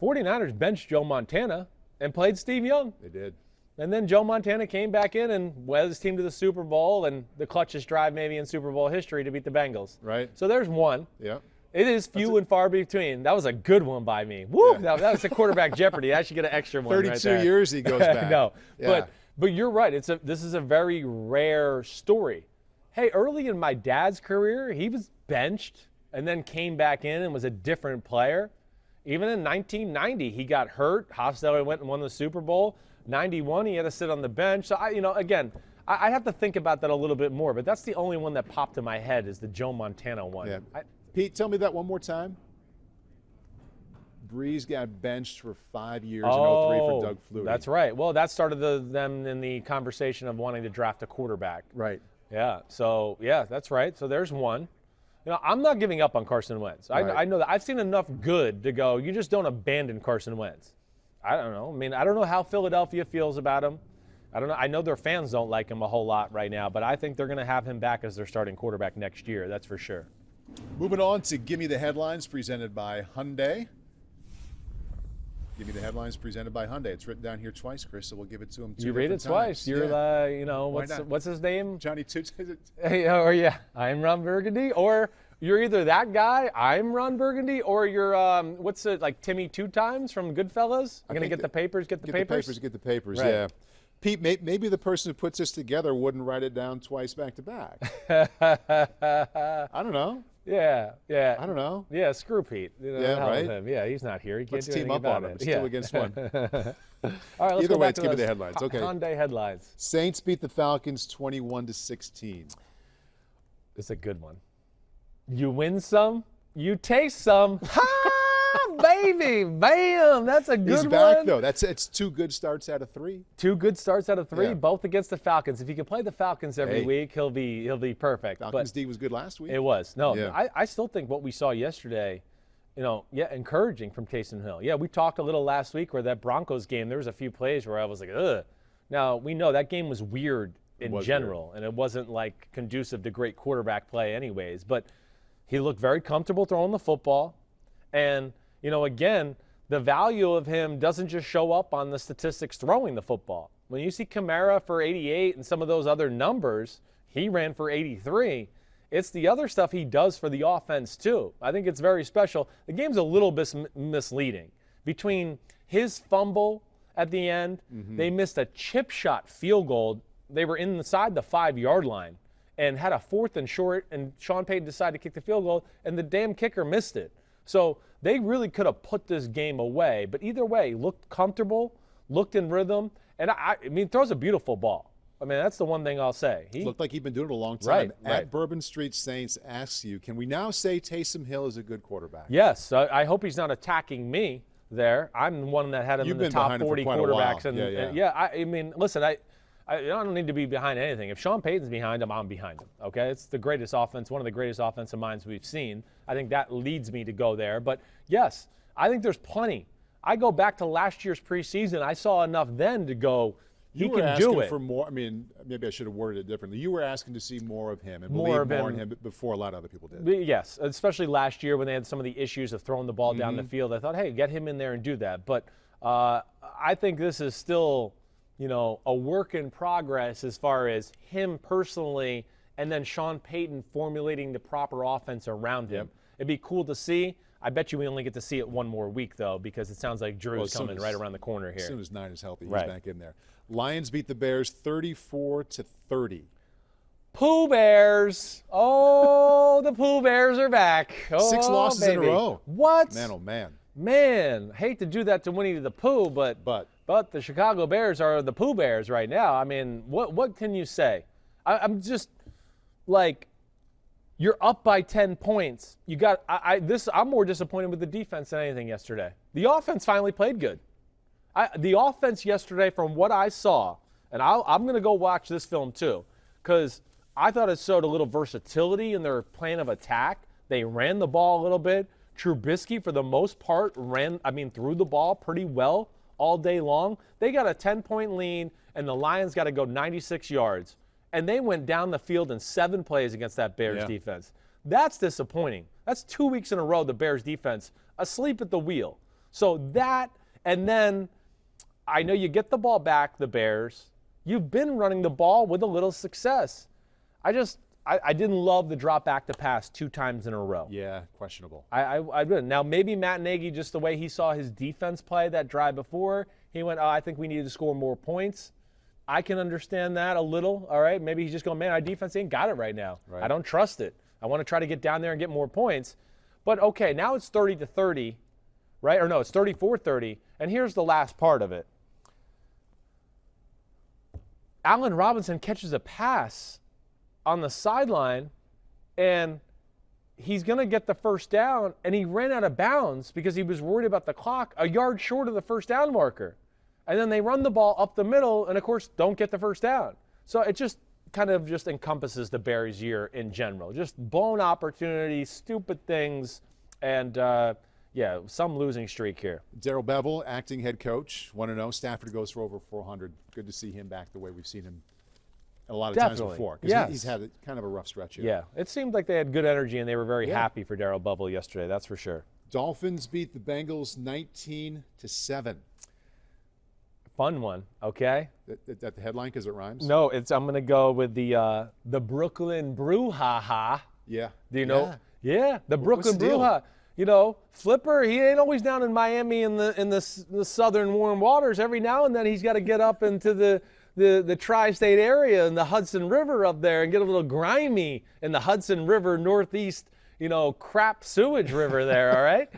49ers benched Joe Montana and played Steve Young. They did. And then Joe Montana came back in and led his team to the Super Bowl and the clutchest drive maybe in Super Bowl history to beat the Bengals. Right. So there's one. Yeah. It is few and far between. That was a good one by me. Woo! Yeah. That was a quarterback Jeopardy. I should get an extra one 32 right there. years he goes back. No. Yeah. But you're right. This is a very rare story. Hey, early in my dad's career, he was benched and then came back in and was a different player. Even in 1990, he got hurt. Hostetler went and won the Super Bowl. 91, he had to sit on the bench. So, I have to think about that a little bit more. But that's the only one that popped in my head is the Joe Montana one. Yeah. Pete, tell me that one more time. Brees got benched for 5 years in 03 for Doug Flutie. That's right. Well, that started them in the conversation of wanting to draft a quarterback. Right. Yeah. So, yeah, that's right. So there's one. I'm not giving up on Carson Wentz. Right. I know that. I've seen enough good to go, you just don't abandon Carson Wentz. I don't know. I mean, I don't know how Philadelphia feels about him. I don't know. I know their fans don't like him a whole lot right now, but I think they're going to have him back as their starting quarterback next year. That's for sure. Moving on to Gimme the Headlines, presented by Hyundai. Gimme the Headlines, presented by Hyundai. It's written down here twice, Chris, so we'll give it to him two You read it twice. times. You're what's his name? Johnny Toots. I'm Ron Burgundy, or you're either that guy, I'm Ron Burgundy, or you're like Timmy Two Times from Goodfellas. I'm gonna get the papers. Get the papers. Get the papers. Right. Yeah. Pete, maybe the person who puts this together wouldn't write it down twice back to back. I don't know. Yeah. I don't know. Yeah, screw Pete. Right. Him. Yeah, he's not here. He can't Let's do team anything up on about him. it. It's 2 against 1. All right, let's Either go way, back it's to Give Me those the Headlines. Okay. Hyundai headlines. Saints beat the Falcons 21-16. It's a good one. You win some, you taste some. Baby, bam! That's a good one. He's back though. It's 2 good starts out of 3. 2 good starts out of 3, Yeah. both against the Falcons. If he can play the Falcons every week, he'll be perfect. Falcons D was good last week. It was. No, Yeah. I still think what we saw yesterday, encouraging from Taysom Hill. Yeah, we talked a little last week where that Broncos game, there was a few plays where I was like, ugh. Now, we know that game was weird in general, and it wasn't like conducive to great quarterback play anyways, but he looked very comfortable throwing the football. And, again, the value of him doesn't just show up on the statistics throwing the football. When you see Kamara for 88 and some of those other numbers, he ran for 83. It's the other stuff he does for the offense, too. I think it's very special. The game's a little bit misleading. Between his fumble at the end, they missed a chip shot field goal. They were inside the 5-yard line and had a 4th and short, and Sean Payton decided to kick the field goal, and the damn kicker missed it. So they really could have put this game away. But either way, looked comfortable, looked in rhythm, and I mean, throws a beautiful ball. I mean, that's the one thing I'll say. He looked like he'd been doing it a long time. Right. At Bourbon Street Saints asks you, can we now say Taysom Hill is a good quarterback? Yes. I hope he's not attacking me there. I'm the one that had him in the top 40 quarterbacks. I mean, listen, I don't need to be behind anything. If Sean Payton's behind him, I'm behind him. Okay, it's the greatest offense, one of the greatest offensive minds we've seen. I think that leads me to go there. But yes, I think there's plenty. I go back to last year's preseason. I saw enough then to go, he can do it. You were asking for more. I mean, maybe I should have worded it differently. You were asking to see more of him and believe more in him before a lot of other people did. Yes, especially last year when they had some of the issues of throwing the ball down the field. I thought, hey, get him in there and do that. But I think this is still, a work in progress as far as him personally and then Sean Payton formulating the proper offense around him. It'd be cool to see. I bet you we only get to see it one more week, though, because it sounds like Drew's coming right around the corner here. As soon as 9 is healthy, he's Right. back in there. Lions beat the Bears 34-30. Pooh Bears. Oh, the Pooh Bears are back. Oh, 6 losses in a row. What? Man, oh man. Man, hate to do that to Winnie the Pooh, but the Chicago Bears are the Pooh Bears right now. I mean, what can you say? I'm just like, you're up by 10 points. You got I'm more disappointed with the defense than anything yesterday. The offense finally played good. The offense yesterday, from what I saw, and I'm going to go watch this film too, because I thought it showed a little versatility in their plan of attack. They ran the ball a little bit. Trubisky, for the most part, threw the ball pretty well all day long. They got a 10-point lead, and the Lions got to go 96 yards. And they went down the field in 7 plays against that Bears defense. That's disappointing. That's 2 weeks in a row the Bears defense asleep at the wheel. So that, and then I know you get the ball back, the Bears. You've been running the ball with a little success. I didn't love the drop back to pass 2 times in a row. Yeah, questionable. I didn't. Now, maybe Matt Nagy, just the way he saw his defense play that drive before, he went, I think we needed to score more points. I can understand that a little, all right? Maybe he's just going, man, our defense ain't got it right now. Right. I don't trust it. I want to try to get down there and get more points. But, okay, now it's 30-30, right? Or no, it's 34-30. And here's the last part of it. Allen Robinson catches a pass on the sideline, and he's going to get the first down, and he ran out of bounds because he was worried about the clock, a yard short of the first down marker. And then they run the ball up the middle and, of course, don't get the first down. So it just kind of just encompasses the Bears' year in general. Just blown opportunities, stupid things, and some losing streak here. Darrell Bevell, acting head coach, 1-0. Stafford goes for over 400. Good to see him back the way we've seen him a lot of times before. Because he's had kind of a rough stretch here. Yeah, it seemed like they had good energy, and they were very happy for Darrell Bevell yesterday, that's for sure. Dolphins beat the Bengals 19-7. Fun one, okay? That the headline because it rhymes? No, I'm going to go with the Brooklyn brouhaha. Yeah. Do you know? Yeah, the Brooklyn brouhaha. You know, Flipper, he ain't always down in Miami in the southern warm waters. Every now and then he's got to get up into the tri-state area and the Hudson River up there and get a little grimy in the Hudson River northeast, crap sewage river there, all right?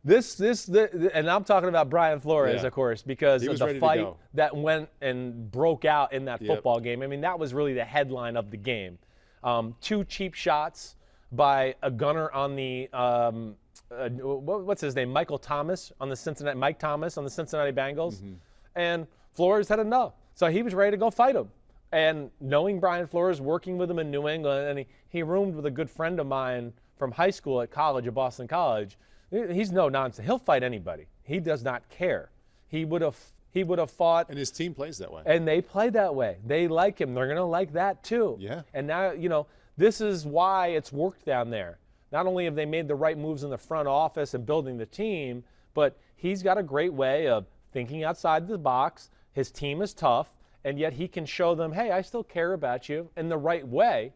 And I'm talking about Brian Flores, of course, because of the fight that went and broke out in that football game. I mean, that was really the headline of the game. 2 cheap shots by a gunner on the what's his name? Mike Thomas on the Cincinnati Bengals, and Flores had enough, so he was ready to go fight him. And knowing Brian Flores, working with him in New England, and he roomed with a good friend of mine from high school at Boston College. He's no nonsense. He'll fight anybody. He does not care. He would have fought. And his team plays that way. And they play that way. They like him. They're going to like that too. Yeah. And now, this is why it's worked down there. Not only have they made the right moves in the front office and building the team, but he's got a great way of thinking outside the box. His team is tough, and yet he can show them, hey, I still care about you in the right way.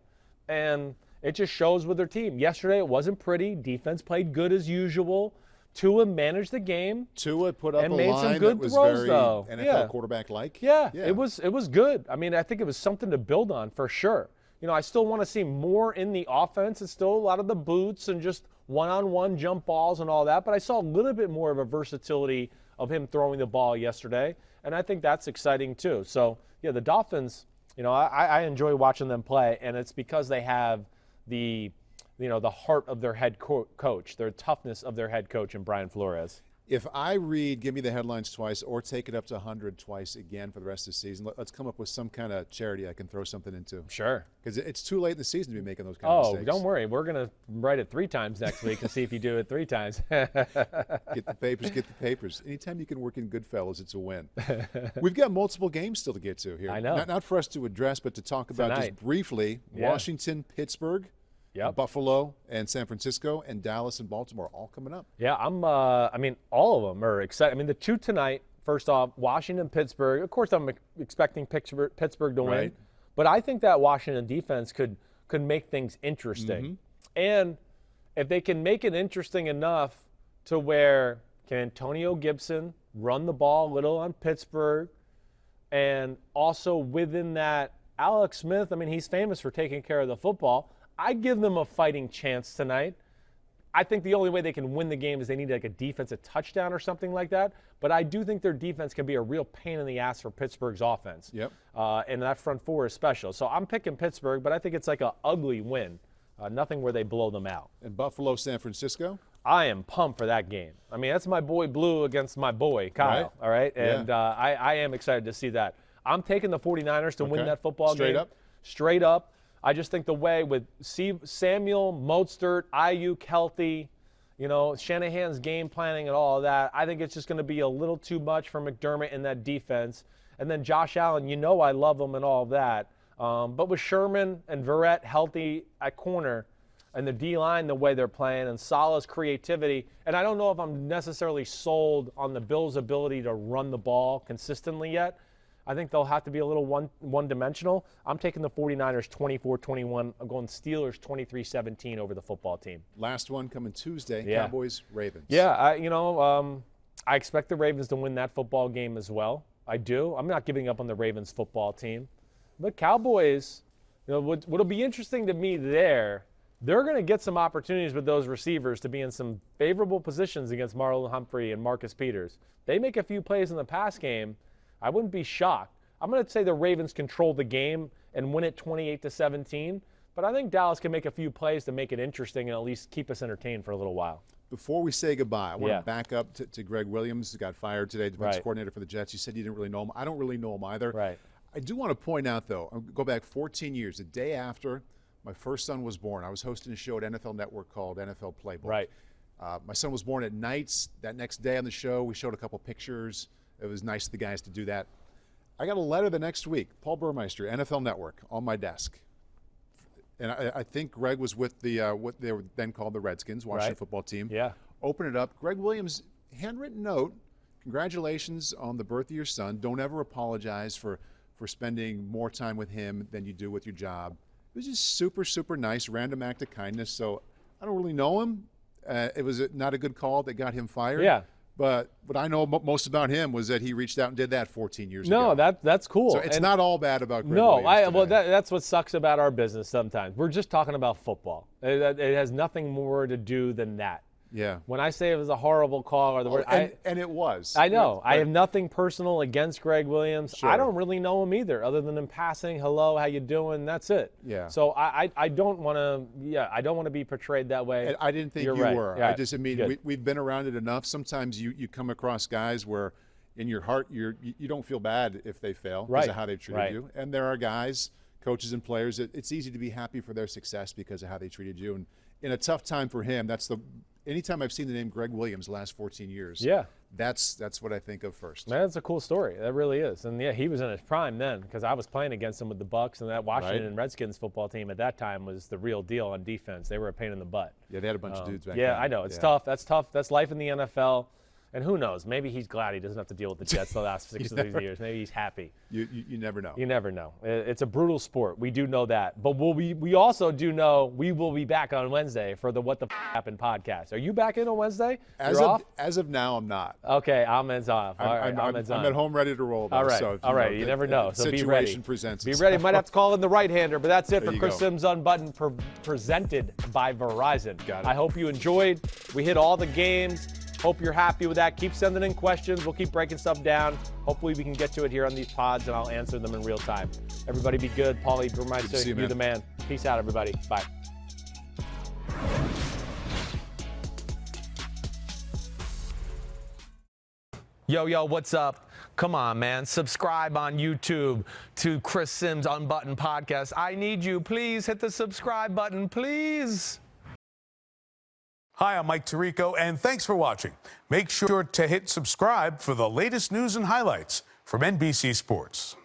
And it just shows with their team. Yesterday, it wasn't pretty. Defense played good as usual. Tua managed the game. Tua put up and a made line some good that was throws, very though. NFL quarterback-like. Yeah, it was good. I mean, I think it was something to build on for sure. I still want to see more in the offense. It's still a lot of the boots and just one-on-one jump balls and all that. But I saw a little bit more of a versatility of him throwing the ball yesterday, and I think that's exciting too. So, the Dolphins, I enjoy watching them play, and it's because they have the heart of their head coach, their toughness of their head coach in Brian Flores. If I read, give me the headlines twice, or take it up to 100 twice again for the rest of the season, let's come up with some kind of charity I can throw something into. Sure. Because it's too late in the season to be making those kind of mistakes. Oh, don't worry. We're going to write it 3 times next week and see if you do it 3 times. Get the papers. Anytime you can work in Goodfellas, it's a win. We've got multiple games still to get to here. I know. Not for us to address, but to talk about Tonight. just briefly. Yeah. Washington, Pittsburgh. Yep. Buffalo and San Francisco and Dallas and Baltimore all coming up. Yeah, all of them are excited. The 2 tonight, first off, Washington, Pittsburgh. Of course, I'm expecting Pittsburgh to win. But I think that Washington defense could make things interesting. And if they can make it interesting enough to where can Antonio Gibson run the ball a little on Pittsburgh, and also within that, Alex Smith, he's famous for taking care of the football. I give them a fighting chance tonight. I think the only way they can win the game is they need like a defensive touchdown or something like that. But I do think their defense can be a real pain in the ass for Pittsburgh's offense. Yep. And that front 4 is special. So I'm picking Pittsburgh, but I think it's like an ugly win. Nothing where they blow them out. And Buffalo, San Francisco? I am pumped for that game. That's my boy Blue against my boy Kyle. Right. All right? And I am excited to see that. I'm taking the 49ers to win that football game. Straight up. I just think the way with Samuel, Mostert, Ayuk healthy, Shanahan's game planning and all of that, I think it's just going to be a little too much for McDermott in that defense. And then Josh Allen, I love him and all of that. But with Sherman and Verrett healthy at corner and the D-line the way they're playing and Salah's creativity, and I don't know if I'm necessarily sold on the Bills' ability to run the ball consistently yet. I think they'll have to be a little one-dimensional. I'm taking the 49ers 24-21. I'm going Steelers 23-17 over the football team. Last one coming Tuesday, Yeah. Cowboys, Ravens. Yeah, I expect the Ravens to win that football game as well. I do. I'm not giving up on the Ravens football team. But Cowboys, what'll be interesting to me there, they're going to get some opportunities with those receivers to be in some favorable positions against Marlon Humphrey and Marcus Peters. They make a few plays in the pass game. I wouldn't be shocked. I'm going to say the Ravens control the game and win it 28-17, but I think Dallas can make a few plays to make it interesting and at least keep us entertained for a little while. Before we say goodbye, I want to back up to Gregg Williams, who got fired today, defense coordinator for the Jets. You said you didn't really know him. I don't really know him either. Right. I do want to point out, though, I'll go back 14 years, the day after my first son was born. I was hosting a show at NFL Network called NFL Playbook. Right. My son was born at nights. That next day on the show, we showed a couple pictures. It was nice of the guys to do that. I got a letter the next week, Paul Burmeister, NFL Network, on my desk. And I think Gregg was with the what they were then called the Redskins, Washington football team. Yeah. Open it up. Gregg Williams, handwritten note, congratulations on the birth of your son. Don't ever apologize for spending more time with him than you do with your job. It was just super, super nice, random act of kindness. So I don't really know him. It was not a good call that got him fired. Yeah. But what I know most about him was that he reached out and did that 14 years ago. No, that's cool. So it's not all bad about Gregg No, Williams well, today. that's what sucks about our business sometimes. We're just talking about football. It has nothing more to do than that. Yeah. When I say it was a horrible call or the word, and it was. I know. Right. I have nothing personal against Gregg Williams. Sure. I don't really know him either, other than in passing, hello, how you doing? That's it. Yeah. So I don't want to. Yeah, I don't want to be portrayed that way. And I didn't think You're you right. were. Yeah. I mean, we've been around it enough. Sometimes you come across guys where, in your heart, you don't feel bad if they fail because Right. of how they've treated Right. you. And there are guys, coaches and players, it's easy to be happy for their success because of how they treated you. And in a tough time for him, anytime I've seen the name Gregg Williams the last 14 years, Yeah. that's what I think of first. That's a cool story. That really is. And yeah, he was in his prime then because I was playing against him with the Bucks, and that Washington Redskins football team at that time was the real deal on defense. They were a pain in the butt. Yeah, they had a bunch of dudes back Yeah, then. I know. It's tough. That's tough. That's life in the NFL. And who knows? Maybe he's glad he doesn't have to deal with the Jets the last 6 of these years. Maybe he's happy. You never know. You never know. It's a brutal sport. We do know that. But we also do know we will be back on Wednesday for the What the Happened podcast. Are you back in on Wednesday? You're off? As of now, I'm not. Okay, Ahmed's off. All right, I'm Ahmed's on. at home ready to roll. Though, All right, so, all right. You never know. So be ready. Situation presents Be itself. ready. Might have to call in the right-hander, but that's it There for you Chris go. Simms Unbuttoned, presented by Verizon. Got it. I hope you enjoyed. We hit all the games. Hope you're happy with that. Keep sending in questions. We'll keep breaking stuff down. Hopefully we can get to it here on these pods, and I'll answer them in real time. Everybody be good. Paulie, Good to see you, you're man. the man. Peace out, everybody. Bye. Yo, what's up? Come on, man. Subscribe on YouTube to Chris Simms Unbuttoned podcast. I need you. Please hit the subscribe button, please. Hi, I'm Mike Tirico, and thanks for watching. Make sure to hit subscribe for the latest news and highlights from NBC Sports.